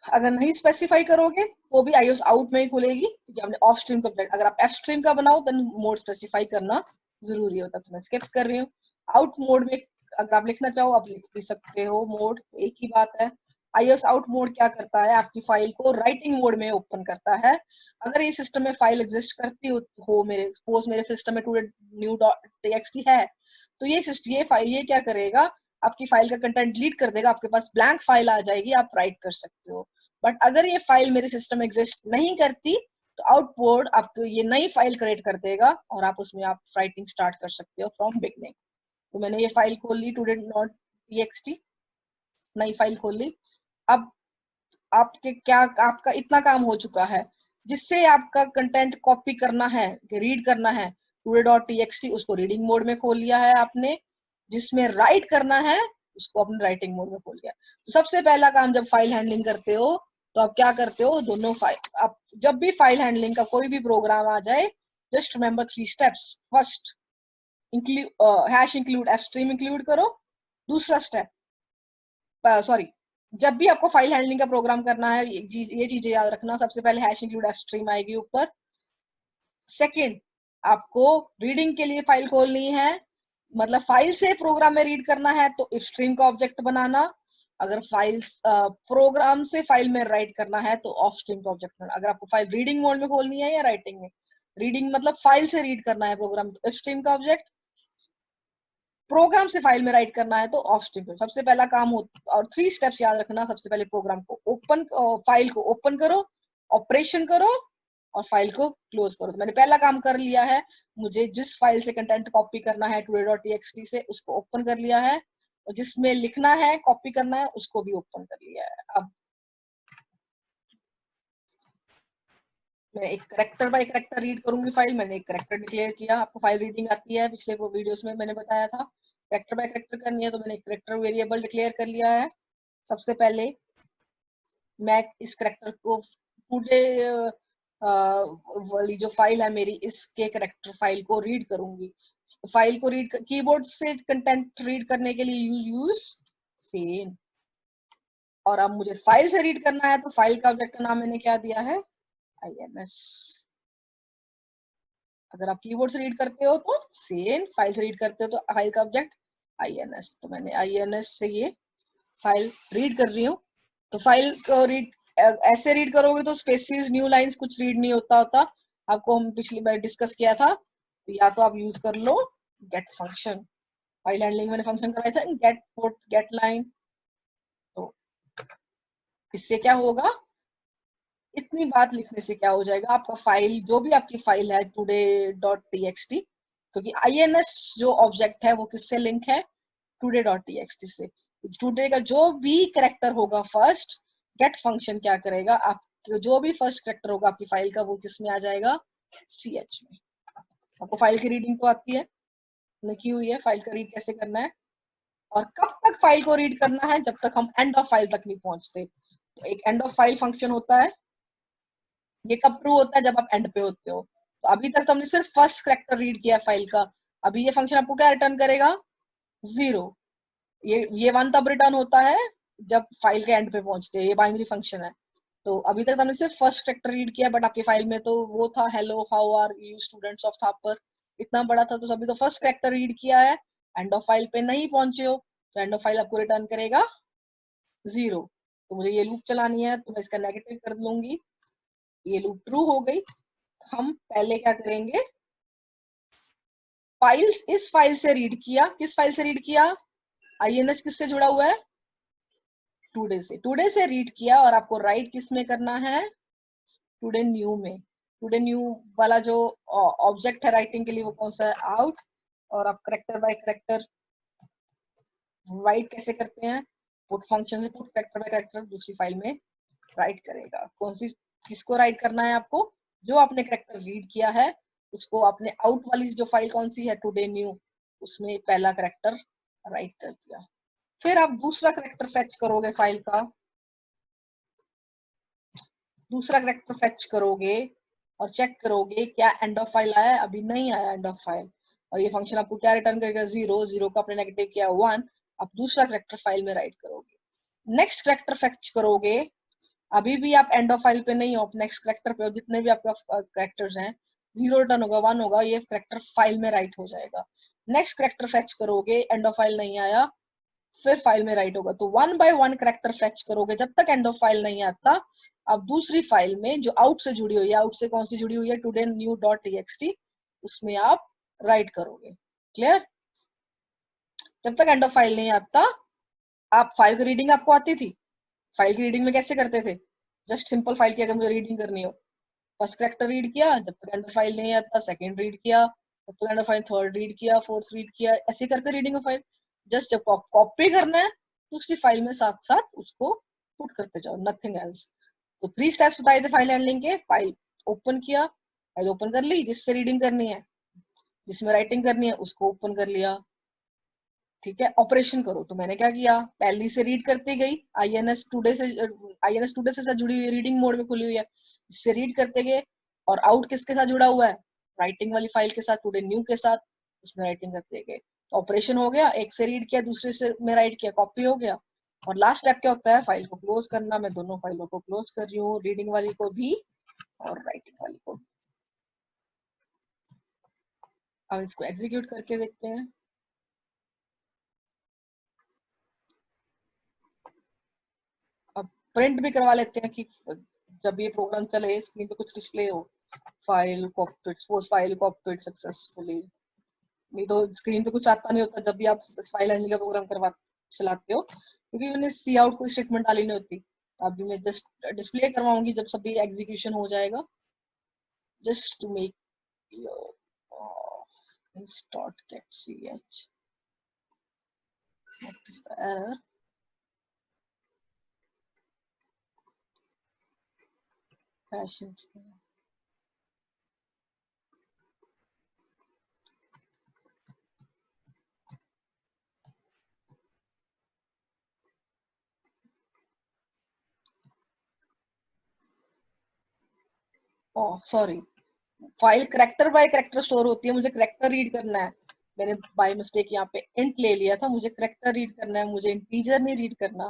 अगर नहीं स्पेसिफाई करोगे तो भी iOS आउट में ही खुलेगी क्योंकि हमने ऑफ स्ट्रीम का ऑब्जेक्ट। अगर आप एफ स्ट्रीम का बनाओ तो मोड स्पेसिफाई करना जरूरी होता है, तो मैं स्किप कर रही हूँ। आउट मोड में अगर आप लिखना चाहो आप लिख भी सकते हो मोड, एक ही बात है। iOS आउट मोड क्या करता है, आपकी फाइल को राइटिंग मोड में ओपन करता है। अगर ये सिस्टम में फाइल एग्जिस्ट करती हो मेरे सपोज मेरे सिस्टम में today.new.txt है, तो ये फाइल ये क्या करेगा, आपकी फाइल का कंटेंट डिलीट कर देगा, आपके पास ब्लैंक फाइल आ जाएगी, आप राइट कर सकते हो। बट अगर ये फाइल मेरे सिस्टम में एग्जिस्ट नहीं करती तो आउटपुट आपको ये नई फाइल क्रिएट कर देगा और आप उसमें आप राइटिंग स्टार्ट कर सकते हो फ्रॉम बिगनिंग। तो मैंने ये फाइल खोल ली today.txt, नई फाइल खोल ली। अब आपका इतना काम हो चुका है, जिससे आपका कंटेंट कॉपी करना है, रीड करना है today.txt, उसको रीडिंग मोड में खोल लिया है आपने। जिसमें राइट करना है उसको अपने राइटिंग मोड में खोल लिया। तो सबसे पहला काम जब फाइल हैंडलिंग करते हो तो आप क्या करते हो, दोनों फाइल आप जब भी फाइल हैंडलिंग का कोई भी प्रोग्राम आ जाए, just remember 3 steps. First, hash include F stream include करो। दूसरा स्टेप, सॉरी, जब भी आपको फाइल हैंडलिंग का प्रोग्राम करना है ये चीजें याद रखना। सबसे पहले हैश इंक्लूड एफ स्ट्रीम आएगी ऊपर। सेकंड, आपको रीडिंग के लिए फाइल खोलनी है, मतलब फाइल से प्रोग्राम में रीड करना है तो इफ स्ट्रीम का ऑब्जेक्ट बनाना। अगर फाइल्स प्रोग्राम से फाइल में राइट करना है तो ऑफ स्ट्रीम का ऑब्जेक्ट बनाना। अगर आपको फाइल रीडिंग मोड में खोलनी है या राइटिंग में, रीडिंग मतलब फाइल से रीड करना है प्रोग्राम तो इफ स्ट्रीम का ऑब्जेक्ट, प्रोग्राम से फाइल में राइट करना है तो ऑफ स्ट्रीम। सबसे पहला काम हो, और 3 स्टेप्स याद रखना। सबसे पहले प्रोग्राम को ओपन, फाइल को ओपन करो, ऑपरेशन करो और फाइल को क्लोज करो। तो मैंने पहला काम कर लिया है, मुझे जिस फाइल से कंटेंट कॉपी करना है today.txt से उसको ओपन कर लिया है, और जिसमें लिखना है कॉपी करना है उसको भी ओपन कर लिया है। अब मैं एक करेक्टर बाय करेक्टर रीड करूंगी फाइल। मैंने एक करेक्टर डिक्लेयर किया, आपको फाइल रीडिंग आती है, पिछले वो वीडियोस में मैंने बताया था करेक्टर बाय करेक्टर करनी है, तो मैंने एक करेक्टर वेरिएबल डिक्लेयर कर लिया है। सबसे पहले मैं इस करेक्टर को टुडे वाली जो फाइल है मेरी, इसके करेक्टर फाइल को रीड करूंगी। फाइल को रीड, कीबोर्ड से कंटेंट रीड करने के लिए यूज सेन। और अब मुझे फाइल से रीड करना है, तो फाइल का ऑब्जेक्ट का नाम मैंने क्या दिया है, INS। अगर आप कीबोर्ड से रीड करते हो तो सेन, फाइल से रीड करते हो तो फाइल का ऑब्जेक्ट INS। तो मैंने INS से ये फाइल रीड कर रही हूँ। तो फाइल को रीड ऐसे रीड करोगे तो स्पेसिस, न्यू लाइंस कुछ रीड नहीं होता। आपको हम पिछली बार डिस्कस किया था। तो या तो आप यूज कर लो गेट फंक्शन, फाइल हैंडलिंग मैंने फंक्शन कराया था, गेट पुट गेट लाइन। तो इससे क्या होगा, इतनी बात लिखने से क्या हो जाएगा, आपका फाइल, जो भी आपकी फाइल है today.txt, क्योंकि INS जो ऑब्जेक्ट है वो किससे लिंक है, today.txt से। टुडे का जो भी करेक्टर होगा फर्स्ट, गेट फंक्शन क्या करेगा, आप जो भी फर्स्ट करेक्टर होगा आपकी फाइल का, वो किस में आ जाएगा, CH में। आपको फाइल की रीडिंग तो आती है, लिखी हुई है फाइल का रीड कैसे करना है। और कब तक फाइल को रीड करना है, जब तक हम एंड ऑफ फाइल तक नहीं पहुंचते। तो एक एंड ऑफ फाइल फंक्शन होता है, ये कब ट्रू होता है, जब आप एंड पे होते हो। तो अभी तक तो हमने सिर्फ फर्स्ट कैरेक्टर रीड किया फाइल का। अभी ये फंक्शन आपको क्या रिटर्न करेगा, 0। ये 1 तब रिटर्न होता है जब फाइल के एंड पे पहुंचते हैं, ये बाइनरी फंक्शन है। तो अभी तक हमने सिर्फ फर्स्ट कैरेक्टर रीड किया, बट आपकी फाइल में तो वो था hello how are you students of Thapar, इतना बड़ा था। तो अभी तो फर्स्ट कैरेक्टर रीड किया है, एंड ऑफ फाइल पे नहीं पहुंचे हो, तो एंड ऑफ फाइल आपको रिटर्न करेगा 0। तो मुझे ये लूप चलानी है, तो मैं इसका नेगेटिव कर लूंगी, ये लूप ट्रू हो गई। हम पहले क्या करेंगे, फाइल्स, इस फाइल से रीड किया, किस फाइल से रीड किया, INS किससे जुड़ा हुआ है, टुडे से रीड किया। और आपको राइट किस में करना है, टुडे न्यू में। टुडे न्यू वाला जो ऑब्जेक्ट है राइटिंग के लिए, वो कौन सा है, आउट। और आप करेक्टर बाय करेक्टर राइट कैसे करते हैं, पुट फंक्शन से पुट करेक्टर बाय करेक्टर दूसरी फाइल में राइट करेगा। कौन सी, किसको राइट करना है आपको, जो आपने करेक्टर रीड किया है उसको, आपने आउट वाली जो फाइल कौन सी है, टुडे न्यू, उसमें पहला करेक्टर राइट कर दिया। फिर आप दूसरा करेक्टर फेच करोगे फाइल का, दूसरा करेक्टर फेच करोगे और चेक करोगे क्या एंड ऑफ फाइल आया है, अभी नहीं आया एंड ऑफ फाइल। और ये फंक्शन आपको क्या रिटर्न करेगा, 0। 0 का आपने नेगेटिव किया 1। आप दूसरा करेक्टर फाइल में राइट करोगे, नेक्स्ट करेक्टर फेच करोगे। अभी भी आप एंड ऑफ फाइल पे नहीं हो, नेक्स्ट करेक्टर पे हो, जितने भी आपका करेक्टर्स हैं, 0 रिटर्न होगा, 1 होगा, ये करेक्टर फाइल में राइट हो जाएगा। नेक्स्ट करेक्टर फेच करोगे, एंड ऑफ फाइल नहीं आया, फिर फाइल में राइट होगा। तो 1 बाय 1 करेक्टर फेच करोगे जब तक एंड ऑफ फाइल नहीं आता। अब दूसरी फाइल में जो आउट से जुड़ी हुई है, आउट से कौन सी जुड़ी हुई है, टुडे न्यू डॉट टीएक्सटी, उसमें आप राइट करोगे। क्लियर, जब तक एंड ऑफ फाइल नहीं आता। आप फाइल की रीडिंग आपको आती थी, फाइल की रीडिंग में कैसे करते थे, जस्ट सिंपल फाइल की अगर मुझे रीडिंग करनी हो, फर्स्ट करेक्टर रीड किया, जब तक एंड ऑफ फाइल नहीं आता, सेकंड रीड किया, तब तक and of file, third read किया, फोर्थ रीड किया, ऐसे करते रीडिंग ऑफ फाइल। जस्ट जब कॉपी करना है दूसरी फाइल में साथ साथ उसको पुट करते जाओ, नथिंग एल्स। तो 3 स्टेप्स बताए थे फाइल हैंडलिंग के। फाइल ओपन किया, फाइल ओपन कर ली, जिससे रीडिंग करनी है, जिसमें राइटिंग करनी है उसको ओपन कर लिया। ठीक है, ऑपरेशन करो। तो मैंने क्या किया, पहली से रीड करती गई, INS टुडे से जुड़ी हुई, रीडिंग मोड में खुली हुई है, इससे रीड करते गए। और आउट किसके साथ जुड़ा हुआ है, राइटिंग वाली फाइल के साथ, टुडे न्यू के साथ, उसमें राइटिंग करते गए। तो ऑपरेशन हो गया, एक से रीड किया, दूसरे से में राइट किया, कॉपी हो गया। और लास्ट स्टेप क्या होता है, फाइल को क्लोज करना। मैं दोनों फाइलों को क्लोज कर रही हूँ, रीडिंग वाली को भी और राइटिंग वाली को। अब इसको एग्जीक्यूट करके देखते हैं। अब प्रिंट भी करवा लेते हैं कि जब ये प्रोग्राम चले स्क्रीन पे कुछ डिस्प्ले हो, file copied, suppose file copied successfully. नहीं तो स्क्रीन पे कुछ आता नहीं होता जब भी आप फाइल हैंडलिंग का प्रोग्राम करवा चलाते हो, क्योंकि मैंने सी आउट कोई स्टेटमेंट डाली नहीं होती। अभी मैं जस्ट डिस्प्ले करवाऊंगी जब सभी एग्जीक्यूशन हो जाएगा, just to make start get ch, what is the error, passion। Oh sorry, file character by character store होती है, मुझे करेक्टर रीड करना है। मैंने बाय मिस्टेक यहाँ पे इंट ले लिया था, मुझे करेक्टर रीड करना है, मुझे इंटीजर नहीं रीड करना।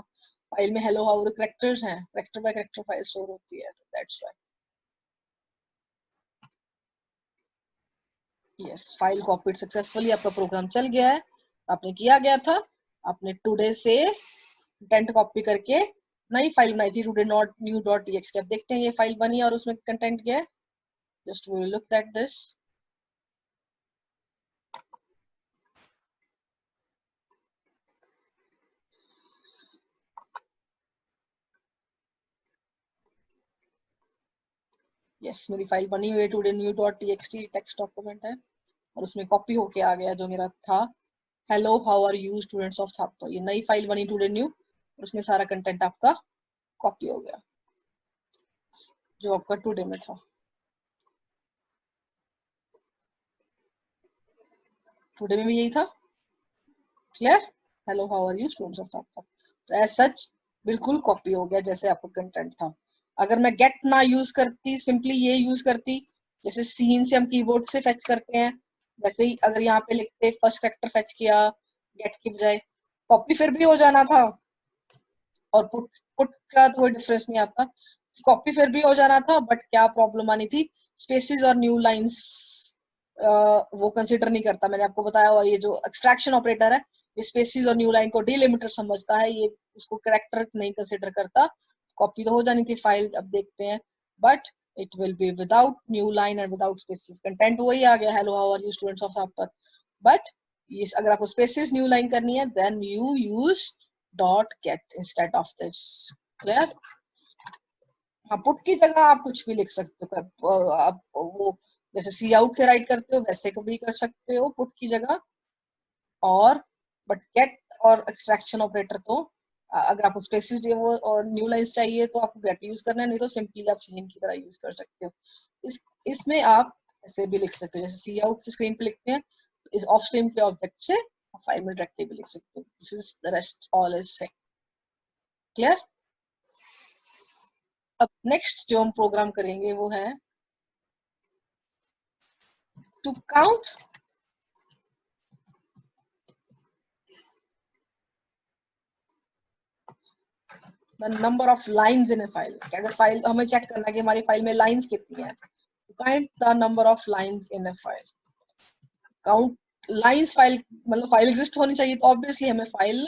फाइल में हेलो हाउ करेक्टर्स हैं, character by character file store होती है, that's why. Yes, file copied successfully, आपका प्रोग्राम चल गया है, आपने किया गया था। आपने टुडे से कंटेंट कॉपी करके नई फाइल बनाई थी, today not new dot TXT. अब देखते हैं ये फाइल बनी और उसमें कंटेंट क्या है। Just we look at this. Yes, मेरी फाइल बनी हुई है, today new dot TXT text document है, और उसमें कॉपी होके आ गया जो मेरा था, hello how are you students of Thapa. ये नई फाइल बनी टुडे न्यू, उसमें सारा कंटेंट आपका कॉपी हो गया जो आपका टुडे में था। टुडे में भी यही था, clear, hello how are you students of Thapa. तो एज सच बिल्कुल कॉपी हो गया जैसे आपका कंटेंट था। अगर मैं गेट ना यूज करती, सिंपली ये यूज करती, जैसे सीन से हम कीबोर्ड से फेच करते हैं, वैसे ही अगर यहाँ पे लिखते फर्स्ट कैरेक्टर फेच किया गेट की बजाय, कॉपी फिर भी हो जाना था, और पुट पुट का तो कोई डिफरेंस नहीं आता, कॉपी फिर भी हो जाना था। बट क्या प्रॉब्लम आनी थी, स्पेसिस और न्यू लाइंस वो कंसीडर नहीं करता। मैंने आपको बताया हुआ, ये जो एक्सट्रैक्शन ऑपरेटर है, ये स्पेसिस और न्यू लाइन को डिलिमिटर समझता है, ये उसको कैरेक्टर नहीं कंसीडर करता। कॉपी तो हो जानी थी फाइल, अब देखते हैं, but it will be without new line and without spaces. Content वही आ गया, hello how are you students of after, but ये अगर आपको स्पेसिस न्यू लाइन करनी है then you use dot get instead of this, clear. हाँ, put की जगह आप कुछ भी लिख सकते हो, आप वो जैसे सी आउट से राइट करते हो वैसे कभी कर सकते हो पुट की जगह। और बट गेट और एक्सट्रैक्शन ऑपरेटर तो अगर आपको स्पेसिस वो और न्यू लाइंस चाहिए तो आपको गेट यूज करना है, नहीं तो सिंपली आप सीन की तरह यूज कर सकते हो। इसमें आप ऐसे भी लिख सकते हो, जैसे सी आउट से स्क्रीन पे लिखते हैं, इस ऑफ स्ट्रीम के ऑब्जेक्ट से फाइल में डायरेक्टली भी लिख सकते हो। This is the rest all is same, clear. अब नेक्स्ट जो हम प्रोग्राम करेंगे वो है to count the number of lines in a file. अगर फाइल हमें चेक करना है कि हमारी फाइल में लाइंस कितनी है, तो count the number of lines in a file. Count lines, file मतलब फाइल एग्जिस्ट होनी चाहिए, तो ऑब्वियसली हमें फाइल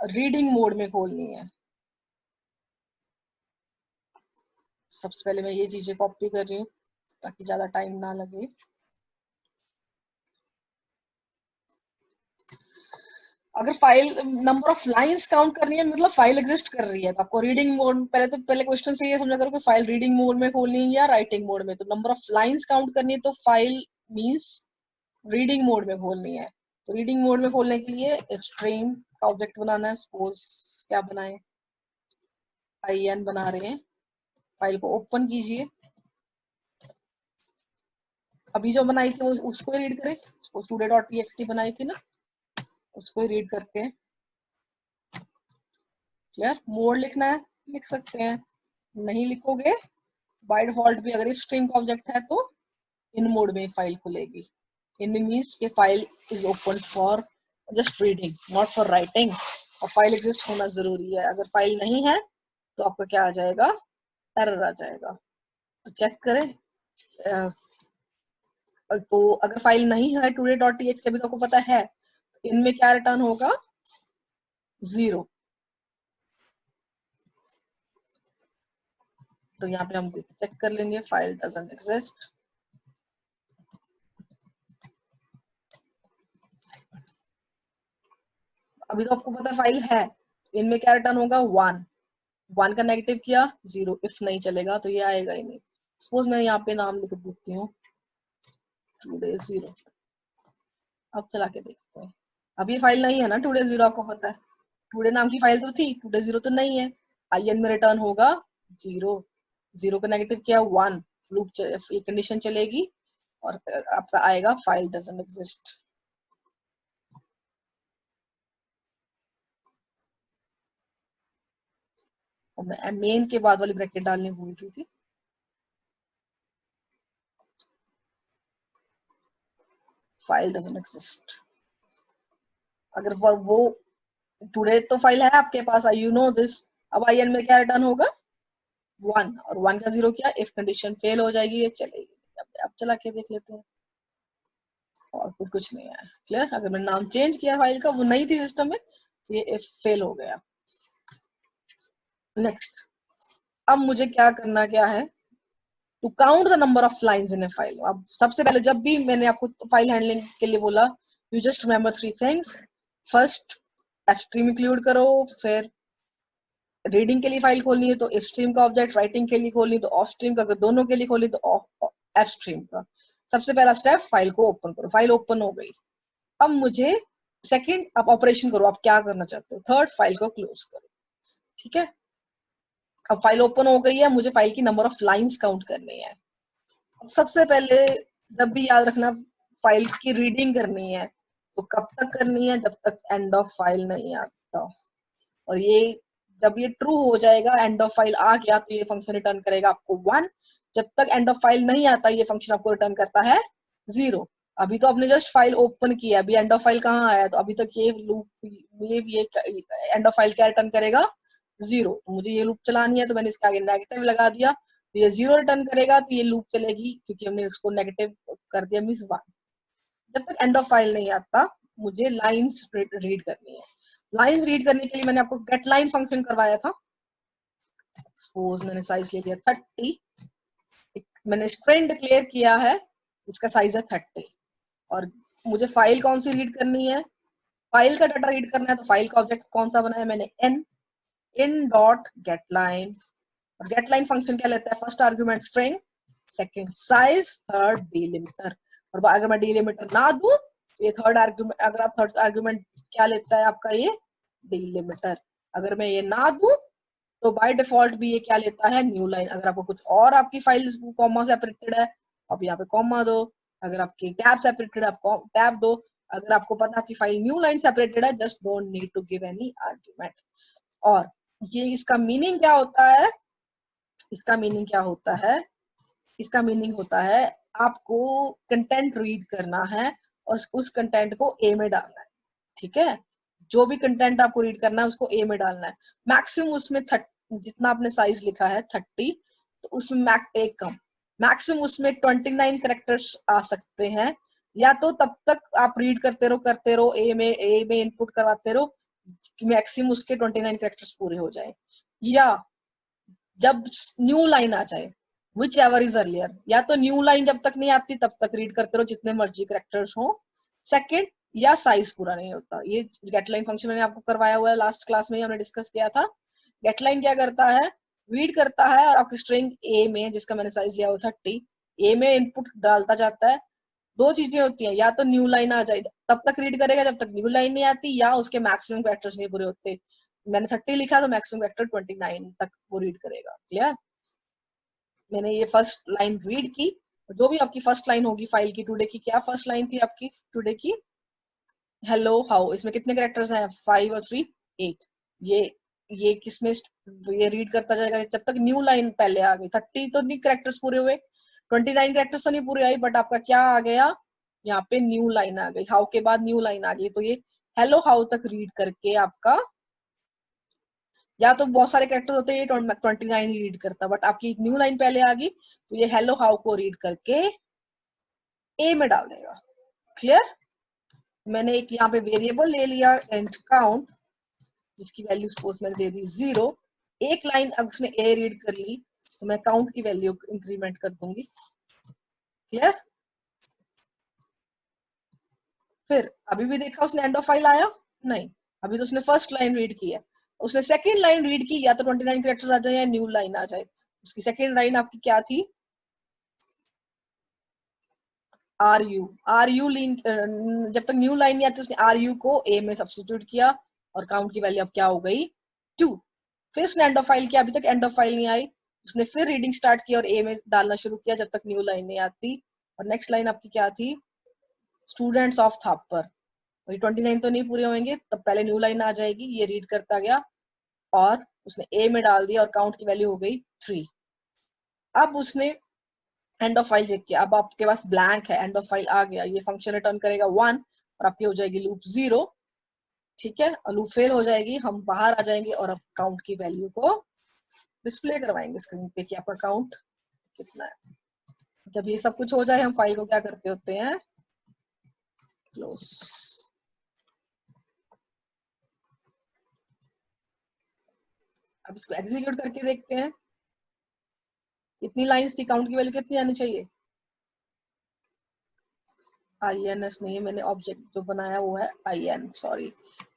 रीडिंग मोड में खोलनी है। सबसे पहले मैं ये चीजें कॉपी कर रही हूँ ताकि ज्यादा टाइम ना लगे। अगर file number of lines count करनी है मतलब फाइल एग्जिस्ट कर रही है, तो आपको रीडिंग मोड, पहले क्वेश्चन से ये समझा करो कि फाइल रीडिंग मोड में खोलनी है या राइटिंग मोड में। तो नंबर ऑफ लाइंस काउंट करनी है तो फाइल मींस रीडिंग मोड में खोलनी है। तो रीडिंग मोड में खोलने के लिए स्ट्रीम का ऑब्जेक्ट बनाना है। सपोज क्या बनाए, IN बना रहे हैं। फाइल को ओपन कीजिए, अभी जो बनाई थी उसको ही रीड करें। स्टूडेंट डॉट टीएक्सटी बनाई थी ना, उसको ही रीड करते हैं, क्लियर। मोड लिखना है लिख सकते हैं, नहीं लिखोगे बाय डिफॉल्ट भी अगर स्ट्रीम का ऑब्जेक्ट है तो इन मोड में फाइल खुलेगी। इन मीन्स के file is open for just reading, not for writing. और फाइल एग्जिस्ट होना जरूरी है, अगर फाइल नहीं है तो आपका क्या आ जाएगा, एरर आ जाएगा। तो चेक करें। तो अगर फाइल नहीं है टुडे डॉट टीएक्सटी अभी तो आपको पता है, तो इनमें क्या रिटर्न होगा, 0। तो यहाँ पे हम चेक कर लेंगे, फाइल डजंट एग्जिस्ट। अभी तो आपको पता फाइल है, इनमें क्या रिटर्न होगा, 1। 1 का नेगेटिव किया 0, इफ नहीं चलेगा तो ये आएगा ही नहीं। सपोज मैं यहाँ पे नाम लिख देती हूँ टुडे 0। अब चला के देखते हैं। अब ये फाइल नहीं है ना टुडे 0, आपको पता है टुडे नाम की फाइल तो थी, टुडे 0 तो नहीं है। IN में रिटर्न होगा 0। 0 का नेगेटिव किया 1, लूप ये कंडीशन चलेगी और आपका आएगा फाइल डजंट एग्जिस्ट। और मैं मेन के बाद वाली ब्रैकेट डालनी भूल गई थी। File doesn't exist. अगर वो टुडे तो फाइल है आपके पास, यू नो दिस। अब IN में क्या रिटर्न होगा 1, और 1 का 0 क्या, इफ कंडीशन फेल हो जाएगी ये चलेगी। अब चला के देख लेते हैं, और कुछ नहीं है। क्लियर? अगर मैंने नाम चेंज किया फाइल का, वो नहीं थी सिस्टम में, तो ये इफ फेल हो गया। नेक्स्ट, अब मुझे क्या करना क्या है, to count the number of lines in a file. अब सबसे पहले जब भी मैंने आपको फाइल हैंडलिंग के लिए बोला, you just remember 3 things. First, F stream include करो, फिर रीडिंग के लिए फाइल खोलनी है तो एफ स्ट्रीम का ऑब्जेक्ट, राइटिंग के लिए खोलनी तो ऑफ स्ट्रीम का, अगर दोनों के लिए खोलनी तो एफ स्ट्रीम का। सबसे पहला स्टेप, फाइल को ओपन करो। फाइल ओपन हो गई, अब मुझे सेकंड, आप ऑपरेशन करो, आप क्या करना चाहते हो। थर्ड, फाइल को क्लोज करो। ठीक है, अब फाइल ओपन हो गई है, मुझे फाइल की नंबर ऑफ लाइंस काउंट करनी है। अब सबसे पहले जब भी याद रखना, फाइल की रीडिंग करनी है तो कब तक करनी है, जब तक एंड ऑफ फाइल नहीं आता। और ये जब ये ट्रू हो जाएगा, एंड ऑफ फाइल आ गया, तो ये फंक्शन रिटर्न करेगा आपको 1। जब तक एंड ऑफ फाइल नहीं आता, ये फंक्शन आपको रिटर्न करता है 0। अभी तो आपने जस्ट फाइल ओपन किया, अभी एंड ऑफ फाइल कहाँ आया, तो अभी तक ये लूप, ये एंड ऑफ फाइल क्या रिटर्न करेगा 0। तो मुझे ये लूप चलानी है, तो मैंने इसके आगे नेगेटिव लगा दिया, तो ये 0 रिटर्न करेगा, तो ये लूप चलेगी, क्योंकि हमने इसको नेगेटिव कर दिया, मींस 1। जब तक एंड ऑफ फाइल नहीं आता, मुझे लाइंस रीड करनी है। लाइंस रीड करने के लिए मैंने आपको गेट लाइन फंक्शन करवाया था। सपोज मैंने साइज ले लिया 30, मैंने स्ट्रिंग डिक्लेयर किया है, इसका साइज है 30, और मुझे फाइल कौन सी रीड करनी है, फाइल का डाटा रीड करना है। तो फाइल का ऑब्जेक्ट कौन सा बनाया मैंने, in डॉट गेट लाइन। और गेट लाइन फंक्शन क्या लेता है, first argument string, second size, third delimiter. और अगर मैं डिलिमीटर ना दूं, तो ये थर्ड आर्ग्यूमेंट, अगर आप थर्ड आर्ग्यूमेंट क्या लेता है आपका ये डिलिमीटर। अगर मैं ये ना दूं, तो बाय डिफॉल्ट भी ये क्या लेता है, न्यू लाइन। अगर आपको कुछ और आपकी फाइल कॉमा सेपरेटेड है, आप यहाँ पे कॉमा दो। अगर आपकी टैब सेपरेटेड है, आप टैब दो। अगर आपको पता है आपकी फाइल न्यू लाइन सेपरेटेड है, just don't need to give any argument. और ये इसका मीनिंग क्या होता है, इसका मीनिंग क्या होता है, इसका मीनिंग होता है आपको कंटेंट रीड करना है और उस कंटेंट को ए में डालना है। ठीक है, जो भी कंटेंट आपको रीड करना है उसको ए में डालना है। मैक्सिमम उसमें जितना आपने साइज लिखा है 30, तो उसमें एक कम, मैक्सिमम उसमें 29 कैरेक्टर्स आ सकते हैं। या तो तब तक आप रीड करते रहो ए में इनपुट करवाते रहो, मैक्सिमम उसके 29 कैरेक्टर्स पूरे हो जाए, या जब न्यू लाइन आ जाए, विच एवर इज अर्लियर। या तो न्यू लाइन जब तक नहीं आती तब तक रीड करते रहो जितने मर्जी कैरेक्टर्स हो। सेकंड, या साइज पूरा नहीं होता। ये गेट लाइन फंक्शन मैंने आपको करवाया हुआ है, लास्ट क्लास में ही हमने डिस्कस किया था। गेट लाइन क्या करता है, रीड करता है और आपकी स्ट्रिंग ए में, जिसका मैंने साइज लिया वो 30, ए में इनपुट डालता जाता है। दो चीजें होती हैं, या तो न्यू लाइन आ जाए तब तक रीड करेगा जब तक न्यू लाइन नहीं आती, या उसके मैक्सिमम कैरेक्टर्स नहीं पूरे होते। मैंने 30 लिखा तो मैक्सिमम कैरेक्टर 29 तक वो रीड करेगा। क्लियर? मैंने ये फर्स्ट लाइन रीड की, जो भी आपकी फर्स्ट लाइन होगी फाइल की, टुडे की क्या फर्स्ट लाइन थी आपकी टुडे की, हेलो हाउ। इसमें कितने कैरेक्टर्स हैं, 5 और 3 8। ये किसमें ये रीड करता जाएगा जब तक न्यू लाइन पहले आ गई। 30 तो नहीं कैरेक्टर्स पूरे हुए, 29 कैरेक्टर्स तो नहीं पूरे आई, बट आपका क्या आ गया यहाँ पे, न्यू लाइन आ गई। हाउ के बाद न्यू लाइन आ गई, तो ये हेलो हाउ तक रीड करके आपका, या तो बहुत सारे कैरेक्टर होते हैं ये 29 रीड करता, बट आपकी न्यू लाइन पहले आ गई तो ये हेलो हाउ को रीड करके ए में डाल देगा। क्लियर? मैंने एक यहाँ पे वेरिएबल ले लिया इंट काउंट, जिसकी वैल्यू सपोज मैंने दे दी 0। एक लाइन अगर उसने ए रीड कर ली तो मैं काउंट की वैल्यू इंक्रीमेंट कर दूंगी। क्लियर? फिर अभी भी देखा उसने एंड ऑफ फाइल आया नहीं, अभी तो उसने फर्स्ट लाइन रीड की है। उसने सेकंड लाइन रीड की, या तो 29 कैरेक्टर्स आ जाए या न्यू लाइन आ जाए। उसकी सेकंड लाइन आपकी क्या थी, आर यू लीन, जब तक न्यू लाइन नहीं आती उसने आर यू को ए में सब्स्टिट्यूट किया, और काउंट की वैल्यू अब क्या हो गई 2। फिर उसने एंड ऑफ फाइल किया, अभी तक एंड ऑफ फाइल नहीं आई, उसने फिर रीडिंग स्टार्ट किया और ए में डालना शुरू किया जब तक न्यू लाइन नहीं आती। और नेक्स्ट लाइन आपकी क्या थी, स्टूडेंट्स ऑफ थापर। और 29 तो नहीं पूरे होंगे, तब पहले न्यू लाइन आ जाएगी, ये रीड करता गया और उसने ए में डाल दिया और काउंट की वैल्यू हो गई 3। अब उसने एंड ऑफ फाइल चेक किया, अब आपके पास ब्लैंक है, एंड ऑफ फाइल आ गया, ये फंक्शन रिटर्न करेगा 1 और आपकी हो जाएगी लूप 0। ठीक है, और लूप फेल हो जाएगी, हम बाहर आ जाएंगे और अब काउंट की वैल्यू को डिस्प्ले करवाएंगे स्क्रीन पे कि आपका काउंट कितना है। जब ये सब कुछ हो जाए हम फाइल को क्या करते होते हैं, क्लोज। अब इसको एग्जीक्यूट करके देखते हैं, कितनी लाइंस थी, काउंट की वैल्यू कितनी आनी चाहिए। INS नहीं है, मैंने ऑब्जेक्ट जो बनाया वो है IN, सॉरी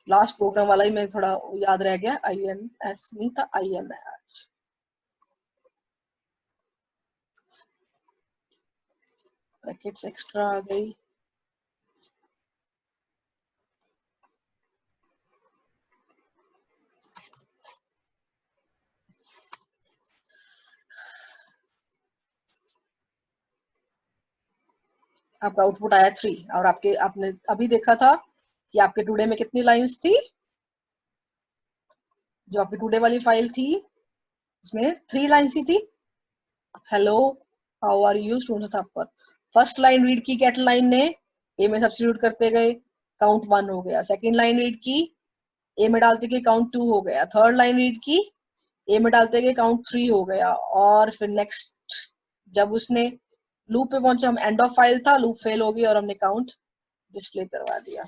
लास्ट प्रोग्राम वाला ही मैं थोड़ा याद रह गया, INS नहीं था, IN है आज। ब्रैकेट्स एक्स्ट्रा आ गई, आपका आउटपुट आया 3 और आपने अभी देखा था कि आपके टुडे में कितनी लाइंस थी, जो आपकी टुडे वाली फाइल थी उसमें 3 लाइंस ही थी। Hello how are you students था पर फर्स्ट लाइन रीड की गेट लाइन ने, ए में सब्स्टिट्यूट करते गए, काउंट 1 हो गया। सेकंड लाइन रीड की, ए में डालते गए काउंट 2 हो गया। थर्ड लाइन रीड की, ए में डालते गए काउंट 3 हो गया। और फिर नेक्स्ट जब उसने लूप पे पहुंचे, हम एंड ऑफ फाइल था, लूप फेल हो गई और हमने काउंट डिस्प्ले करवा दिया।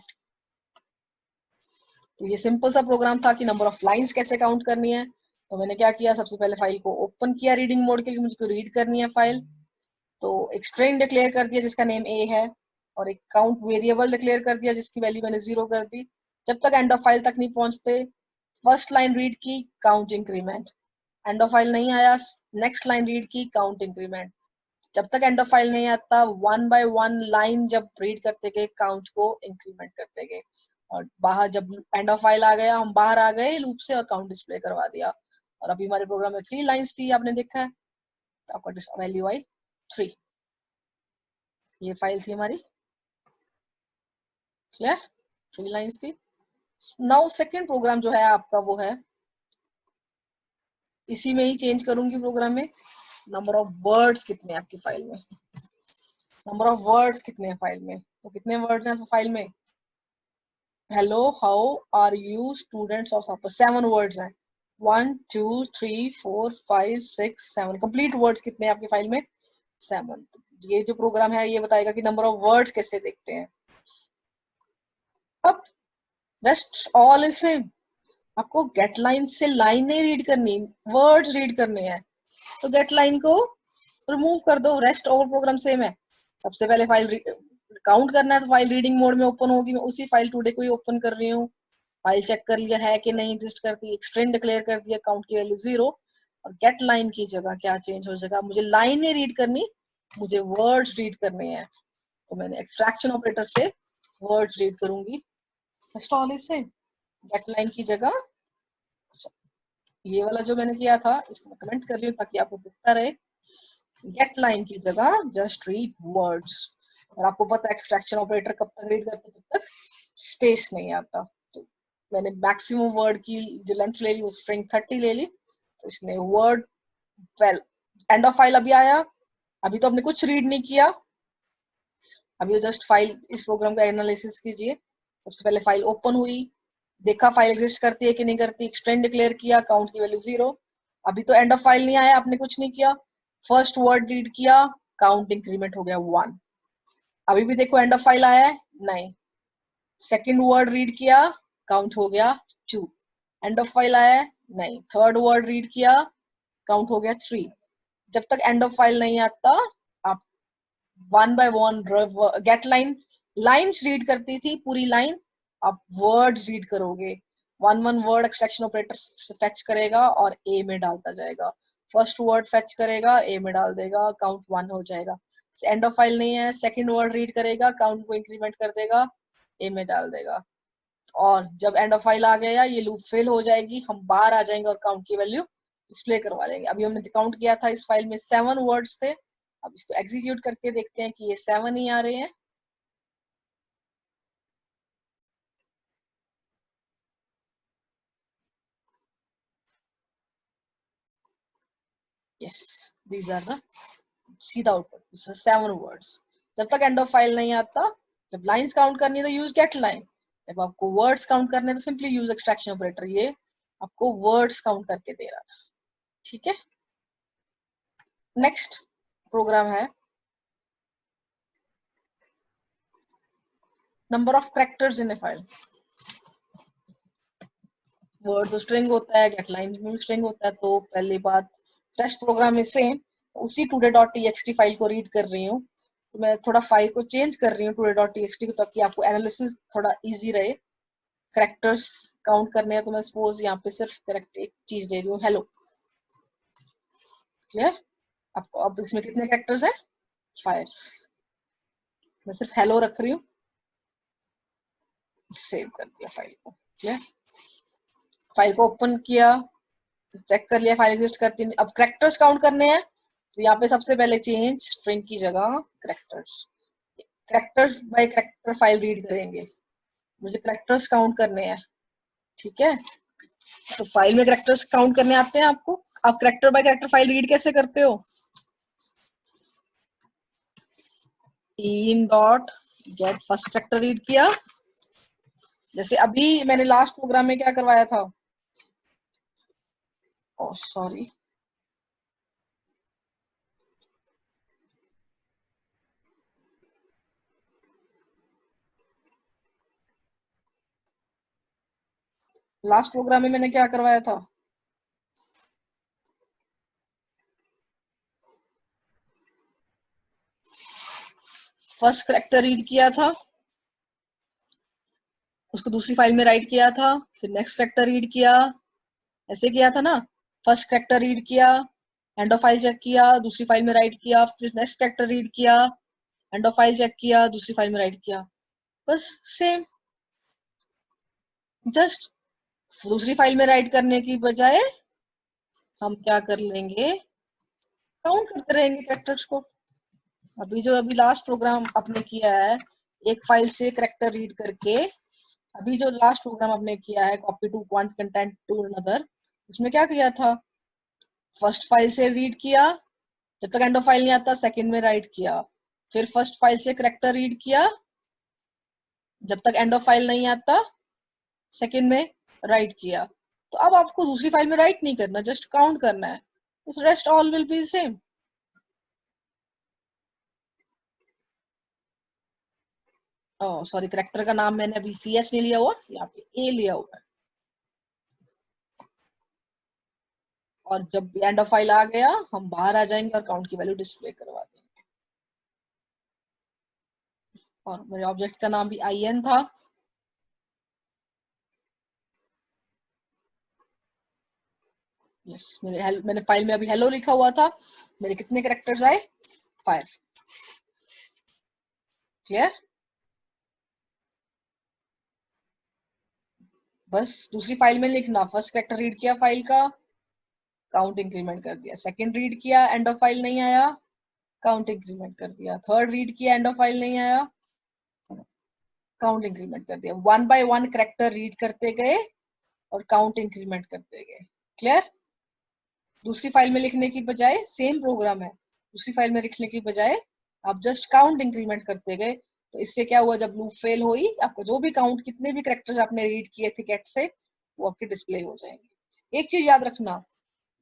तो ये सिंपल सा प्रोग्राम था कि नंबर ऑफ लाइंस कैसे काउंट करनी है। तो मैंने क्या किया, सबसे पहले फाइल को ओपन किया रीडिंग मोड के लिए, मुझको रीड करनी है फाइल। तो एक स्ट्रिंग डिक्लेयर कर दिया जिसका नेम ए है, और एक काउंट वेरिएबल डिक्लेयर कर दिया जिसकी वैल्यू मैंने 0 कर दी। जब तक एंड ऑफ फाइल तक नहीं पहुंचते, फर्स्ट लाइन रीड की, count increment. And of file नहीं आया, नेक्स्ट लाइन रीड की, काउंट इंक्रीमेंट। जब तक एंड ऑफ फाइल नहीं आता, 1 बाय 1 लाइन जब रीड करते गए, काउंट को इंक्रीमेंट करते गए। और बाहर जब एंड ऑफ फाइल आ गया, हम बाहर आ गए लूप से और काउंट डिस्प्ले करवा दिया। और अभी हमारे प्रोग्राम में 3 लाइंस थी, आपने देखा है, तो आपका वैल्यू आई 3। ये फाइल थी हमारी, क्लियर, 3 लाइंस थी। नाउ सेकंड प्रोग्राम जो है आपका वो है, इसी में ही चेंज करूंगी प्रोग्राम में। नंबर ऑफ वर्ड्स कितने हैं आपकी फाइल में, नंबर ऑफ वर्ड्स कितने हैं फाइल में, तो कितने वर्ड्स हैं फाइल में। Hello how are you students of software, 7 words हैं। 1 2 3 4 5 6 7 कंप्लीट वर्ड्स कितने हैं आपकी फाइल में, 7। ये जो प्रोग्राम है ये बताएगा कि नंबर ऑफ वर्ड्स कैसे देखते हैं। अब रेस्ट ऑल इज सेम, आपको गेट लाइन से लाइन नहीं रीड करनी, वर्ड्स रीड करने हैं। तो गेट लाइन को रिमूव कर दो, रेस्ट ऑल प्रोग्राम सेम है। सबसे पहले फाइल काउंट करना है तो फाइल रीडिंग मोड में ओपन होगी, मैं उसी फाइल टुडे को ही ओपन कर रही हूँ। फाइल चेक कर लिया है कि नहीं एग्जिस्ट करती, एक स्ट्रिंग डिक्लेयर कर दिया, काउंट की वैल्यू 0। और गेट लाइन की जगह क्या चेंज हो जाएगा, मुझे लाइन नहीं रीड करनी, मुझे वर्ड्स रीड करने हैं। तो मैंने एक्सट्रैक्शन ऑपरेटर से वर्ड्स रीड करूंगी। इंस्टॉल इट से गेट लाइन की जगह, ये वाला जो मैंने किया था इसको मैं कमेंट कर रही हूँ ताकि आपको दिखता रहे। गेट लाइन की जगह जस्ट रीड वर्ड्स। और आपको पता है एक्सट्रैक्शन ऑपरेटर कब तक रीड करते तब तक स्पेस नहीं आता। तो मैंने मैक्सिमम वर्ड की जो लेंथ ले ली वो स्ट्रिंग 30 ले ली। तो इसने word well and of file अभी आया, अभी तो हमने कुछ रीड नहीं किया, अभी जस्ट फाइल, इस प्रोग्राम का एनालिसिस कीजिए। सबसे पहले फाइल ओपन हुई, देखा फाइल एग्जिस्ट करती है कि नहीं करती, स्ट्रिंग डिक्लेयर किया, काउंट की वैल्यू 0। अभी तो एंड ऑफ फाइल नहीं आया, आपने कुछ नहीं किया, फर्स्ट वर्ड रीड किया, काउंट इंक्रीमेंट हो गया 1। अभी भी देखो एंड ऑफ फाइल आया है, नहीं। सेकंड वर्ड रीड किया, काउंट हो गया 2। एंड ऑफ फाइल आया है, नहीं। थर्ड वर्ड रीड किया, काउंट हो गया 3। जब तक एंड ऑफ फाइल नहीं आता, आप 1 by 1 get line, lines read करती थी पूरी लाइन, आप वर्ड्स रीड करोगे। 1 वर्ड एक्सट्रैक्शन ऑपरेटर से फेच करेगा और ए में डालता जाएगा। फर्स्ट वर्ड फेच करेगा, ए में डाल देगा, काउंट 1 हो जाएगा। एंड ऑफ फाइल नहीं है, सेकंड वर्ड रीड करेगा, काउंट को इंक्रीमेंट कर देगा, ए में डाल देगा। और जब एंड ऑफ फाइल आ गया, ये लूप फेल हो जाएगी, हम बाहर आ जाएंगे और काउंट की वैल्यू डिस्प्ले करवा लेंगे। अभी हमने काउंट किया था, इस फाइल में 7 वर्ड्स थे। अब इसको एग्जीक्यूट करके देखते हैं कि ये 7 ही आ रहे हैं। Yes, these are the सीधा आउटपुट 7 वर्ड्स। जब तक एंड ऑफ फाइल नहीं आता, जब लाइंस काउंट करनी है तो यूज गेट लाइन, जब आपको वर्ड्स काउंट करने हैं तो सिंपली यूज एक्सट्रैक्शन ऑपरेटर। ये आपको वर्ड्स काउंट करके दे रहा था, ठीक है। नेक्स्ट प्रोग्राम है number of characters in a file. Word तो स्ट्रिंग होता है, गेट लाइन में स्ट्रिंग होता है। तो पहली बात, टेस्ट प्रोग्राम में से उसी today.txt फाइल को रीड कर रही हूँ, तो मैं थोड़ा फाइल को चेंज कर रही हूँ today.txt को, ताकि आपको एनालिसिस थोड़ा इजी रहे। कैरेक्टर्स काउंट करने हैं तो मैं सपोज यहाँ पे सिर्फ करेक्ट एक चीज दे रही हूँ, हेलो। क्लियर? आपको अब इसमें कितने कैरेक्टर्स है? 5। मैं सिर्फ हेलो रख रही हूँ, सेव कर दिया फाइल को। क्लियर? फाइल को ओपन किया, चेक कर लिया फाइल एग्जिस्ट करती नहीं। अब कैरेक्टर्स काउंट करने हैं, तो यहाँ पे सबसे पहले चेंज स्ट्रिंग की जगह characters. Characters by character file read करेंगे, मुझे कैरेक्टर्स काउंट करने हैं, ठीक है। तो फाइल में कैरेक्टर्स काउंट करने आते हैं आपको। आप character bye character file read कैसे करते हो? In dot get first character read किया। जैसे अभी मैंने लास्ट प्रोग्राम में क्या करवाया था, ओह सॉरी, लास्ट प्रोग्राम में मैंने क्या करवाया था, फर्स्ट कैरेक्टर रीड किया था, उसको दूसरी फाइल में राइट किया था, फिर नेक्स्ट कैरेक्टर रीड किया, ऐसे किया था ना। फर्स्ट कैरेक्टर रीड किया, एंड ऑफ फाइल चेक किया, दूसरी फाइल में राइट किया, फिर नेक्स्ट कैरेक्टर रीड किया, एंड ऑफ फाइल चेक किया, दूसरी फाइल में राइट किया। बस सेम, जस्ट दूसरी फाइल में राइट करने की बजाय हम क्या कर लेंगे, काउंट करते रहेंगे कैरेक्टर्स को। अभी लास्ट प्रोग्राम आपने किया है, एक फाइल से कैरेक्टर रीड करके, अभी जो लास्ट प्रोग्राम आपने किया है copy to count content to another, उसमें क्या किया था, फर्स्ट फाइल से रीड किया, जब तक एंड ऑफ फाइल नहीं आता सेकंड में राइट किया, फिर फर्स्ट फाइल से कैरेक्टर रीड किया, जब तक एंड ऑफ फाइल नहीं आता सेकंड में राइट किया। तो अब आपको दूसरी फाइल में राइट नहीं करना, जस्ट काउंट करना है, rest all will be same. Oh sorry, character का नाम मैंने अभी सी एच नहीं लिया हुआ, यहाँ पे ए लिया हुआ है। और जब एंड ऑफ फाइल आ गया हम बाहर आ जाएंगे और काउंट की वैल्यू डिस्प्ले करवा देंगे। और मेरे ऑब्जेक्ट का नाम भी आई एन था। यस, मैंने फाइल में अभी हेलो लिखा हुआ था। मेरे कितने कैरेक्टर्स आए? 5। क्लियर? बस दूसरी फाइल में लिखना, फर्स्ट कैरेक्टर रीड किया फाइल का, काउंट इंक्रीमेंट कर दिया, सेकंड रीड किया एंड ऑफ फाइल नहीं आया, काउंट इंक्रीमेंट कर दिया, थर्ड रीड किया एंड ऑफ फाइल नहीं आया, काउंट इंक्रीमेंट कर दिया। One by one character read करते गए और काउंट इंक्रीमेंट करते गए। क्लियर? दूसरी फाइल में लिखने की बजाय, सेम प्रोग्राम है, दूसरी फाइल में लिखने की बजाय आप जस्ट काउंट इंक्रीमेंट करते गए। तो इससे क्या हुआ, जब लूप फेल हुई आपको जो भी काउंट, कितने भी कैरेक्टर्स आपने रीड किए थे गेट से, वो आपके डिस्प्ले हो जाएंगे। एक चीज याद रखना,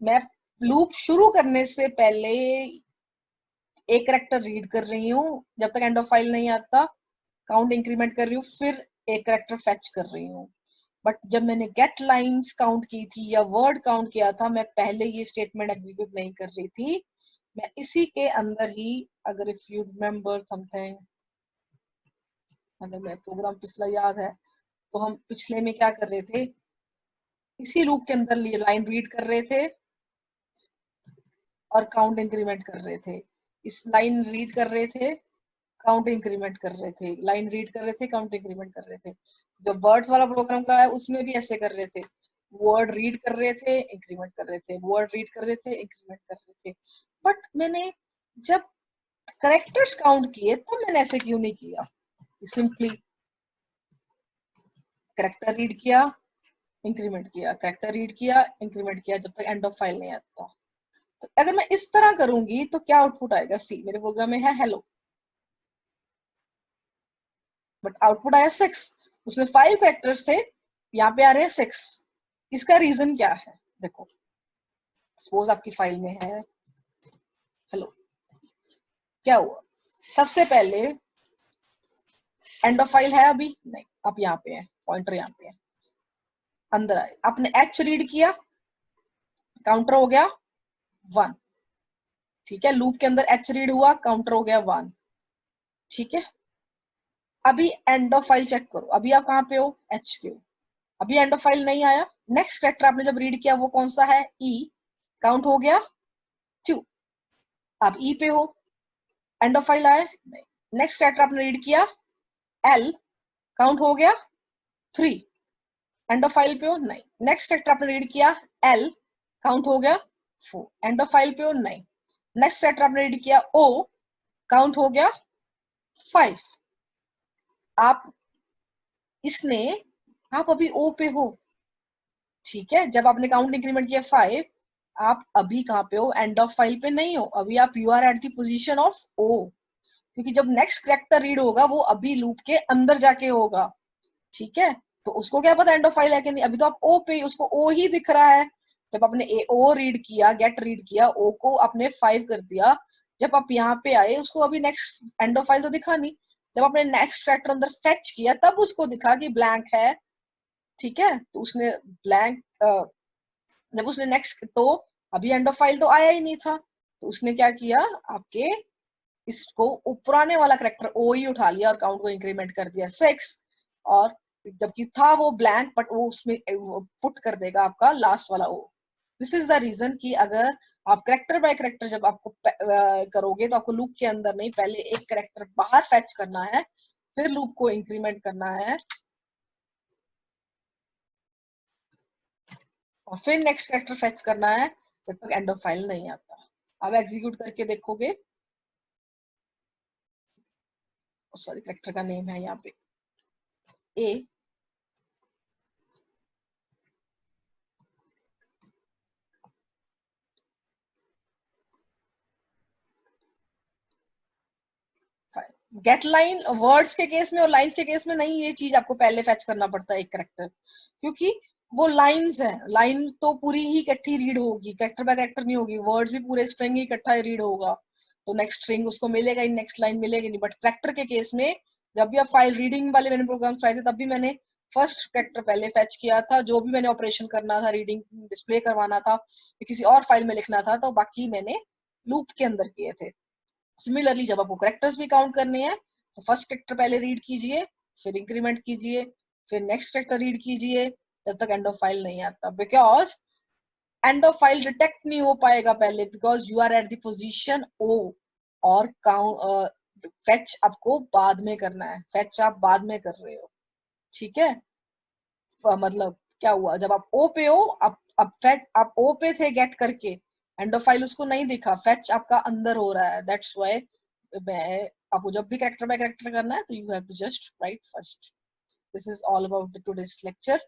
मैं लूप शुरू करने से पहले एक कैरेक्टर रीड कर रही हूँ, जब तक एंड ऑफ फाइल नहीं आता काउंट इंक्रीमेंट कर रही हूँ, फिर एक कैरेक्टर फेच कर रही हूँ। बट जब मैंने गेट लाइंस काउंट की थी या वर्ड काउंट किया था, मैं पहले ये स्टेटमेंट एग्जीक्यूट नहीं कर रही थी, मैं इसी के अंदर ही, अगर इफ यू रिमेम्बर समथिंग, अगर मैं प्रोग्राम पिछला याद है, तो हम पिछले में क्या कर रहे थे, इसी लूप के अंदर लाइन रीड कर रहे थे और काउंट इंक्रीमेंट कर रहे थे। इस लाइन रीड कर रहे थे, काउंट इंक्रीमेंट कर रहे थे, लाइन रीड कर रहे थे, काउंट इंक्रीमेंट कर रहे थे। जो वर्ड्स वाला प्रोग्राम कराया उसमें भी ऐसे कर रहे थे, वर्ड रीड कर रहे थे, इंक्रीमेंट कर रहे थे, वर्ड रीड कर रहे थे, इंक्रीमेंट कर रहे थे। बट मैंने जब करेक्टर्स काउंट किए तब मैंने ऐसे क्यों नहीं किया, सिंपली करेक्टर रीड किया, इंक्रीमेंट किया, करेक्टर रीड किया, इंक्रीमेंट किया, जब तक एंड ऑफ फाइल नहीं आता। तो अगर मैं इस तरह करूंगी तो क्या आउटपुट आएगा? सी मेरे प्रोग्राम में है हेलो, बट आउटपुट आया 6। उसमें 5 कैरेक्टर्स थे, यहाँ पे आ रहे हैं 6। इसका रीजन क्या है? देखो, सपोज आपकी फाइल में है हेलो, क्या हुआ? सबसे पहले एंड ऑफ फाइल है अभी नहीं, आप यहाँ पे है, पॉइंटर यहाँ पे है, अंदर आए, आपने एच रीड किया, काउंटर हो गया 1। ठीक है, लूप के अंदर एच रीड हुआ, काउंटर हो गया 1। ठीक है, अभी एंड ऑफ फाइल चेक करो, अभी आप कहाँ पे हो? एच पे हो, अभी एंड ऑफ फाइल नहीं आया। नेक्स्ट कैरेक्टर आपने जब रीड किया वो कौन सा है? ई, काउंट हो गया 2। आप ई पे हो, एंड ऑफ फाइल आया नहीं। नेक्स्ट कैरेक्टर आपने रीड किया एल, काउंट हो गया 3। एंड ऑफ फाइल पे हो नहीं। नेक्स्ट कैरेक्टर आपने रीड किया एल, काउंट हो गया 4। एंड ऑफ फाइल पे हो नहीं। नेक्स्ट कैरेक्टर आपने रीड किया ओ, काउंट हो गया 5। आप इसने आप अभी ओ पे हो। ठीक है, जब आपने काउंट इंक्रीमेंट किया 5, आप अभी कहाँ पे हो? एंड ऑफ फाइल पे नहीं हो, अभी आप you are at the position of O, क्योंकि जब नेक्स्ट कैरेक्टर रीड होगा वो अभी लूप के अंदर जाके होगा। ठीक है, तो उसको क्या पता एंड ऑफ फाइल है कि नहीं? अभी तो आप ओ पे, उसको ओ ही दिख रहा है। जब आपने ए ओ रीड किया, गेट रीड किया, ओ को आपने 5 कर दिया, जब आप यहाँ पे आए उसको अभी नेक्स्ट एंड ऑफ फाइल तो दिखा नहीं। जब आपने नेक्स्ट कैरेक्टर अंदर फेच किया तब उसको दिखा कि ब्लैंक है। ठीक है, तो उसने ब्लैंक, जब उसने नेक्स्ट, तो अभी एंड ऑफ फाइल तो आया ही नहीं था, तो उसने क्या किया? आपके इसको पुराने वाला करेक्टर ओ ही उठा लिया और काउंट को इंक्रीमेंट कर दिया 6। और जबकि था वो ब्लैंक, बट वो उसमें पुट कर देगा आपका लास्ट वाला ओ। दिस इज द रीजन कि अगर आप करेक्टर बाय करेक्टर जब आपको करोगे तो आपको लूप के अंदर नहीं, पहले एक करेक्टर बाहर फेच करना है, फिर लूप को इंक्रीमेंट करना है, और फिर नेक्स्ट कैरेक्टर फेच करना है, जब तक एंड ऑफ फाइल नहीं आता। अब एग्जीक्यूट करके देखोगे, सॉरी कैरेक्टर का नेम है यहाँ पे ए, गेट लाइन वर्ड्स के केस में और लाइंस के केस में नहीं, ये चीज आपको पहले फेच करना पड़ता है एक करेक्टर, क्योंकि वो लाइंस है, लाइन तो पूरी ही इकट्ठी रीड होगी, कैरेक्टर बाय कैरेक्टर नहीं होगी, वर्ड्स भी पूरे स्ट्रिंग ही इकट्ठा रीड होगा, तो नेक्स्ट स्ट्रिंग उसको मिलेगा ही, नेक्स्ट लाइन मिलेगी नहीं। बट कैरेक्टर के केस में जब भी आप फाइल रीडिंग वाले मैंने प्रोग्राम ट्राई थे, तब भी मैंने फर्स्ट कैरेक्टर पहले फेच किया था, जो भी मैंने ऑपरेशन करना था, रीडिंग डिस्प्ले करवाना था, किसी और फाइल में लिखना था, तो बाकी मैंने लूप के अंदर किए थे। सिमिलरली जब आपको करेक्टर्स भी काउंट करने हैं तो फर्स्ट करेक्टर पहले रीड कीजिए, फिर इंक्रीमेंट कीजिए, फिर नेक्स्ट करेक्टर रीड कीजिए, तब तक एंड ऑफ फाइल नहीं आता, because end of file detect नहीं हो पाएगा पहले, because you are at the position O, और काउंट फेच आपको बाद में करना है, फेच आप बाद में कर रहे हो। ठीक है, मतलब क्या हुआ? जब आप ओ पे हो, अब फेच आप ओ पे थे गेट करके, एंड ऑफ फाइल उसको नहीं दिखा, फेच आपका अंदर हो रहा है, दैट्स व्हाई मैं आपको जब भी कैरेक्टर बाय कैरेक्टर करना है तो you have to just write first. This is all about the today's lecture.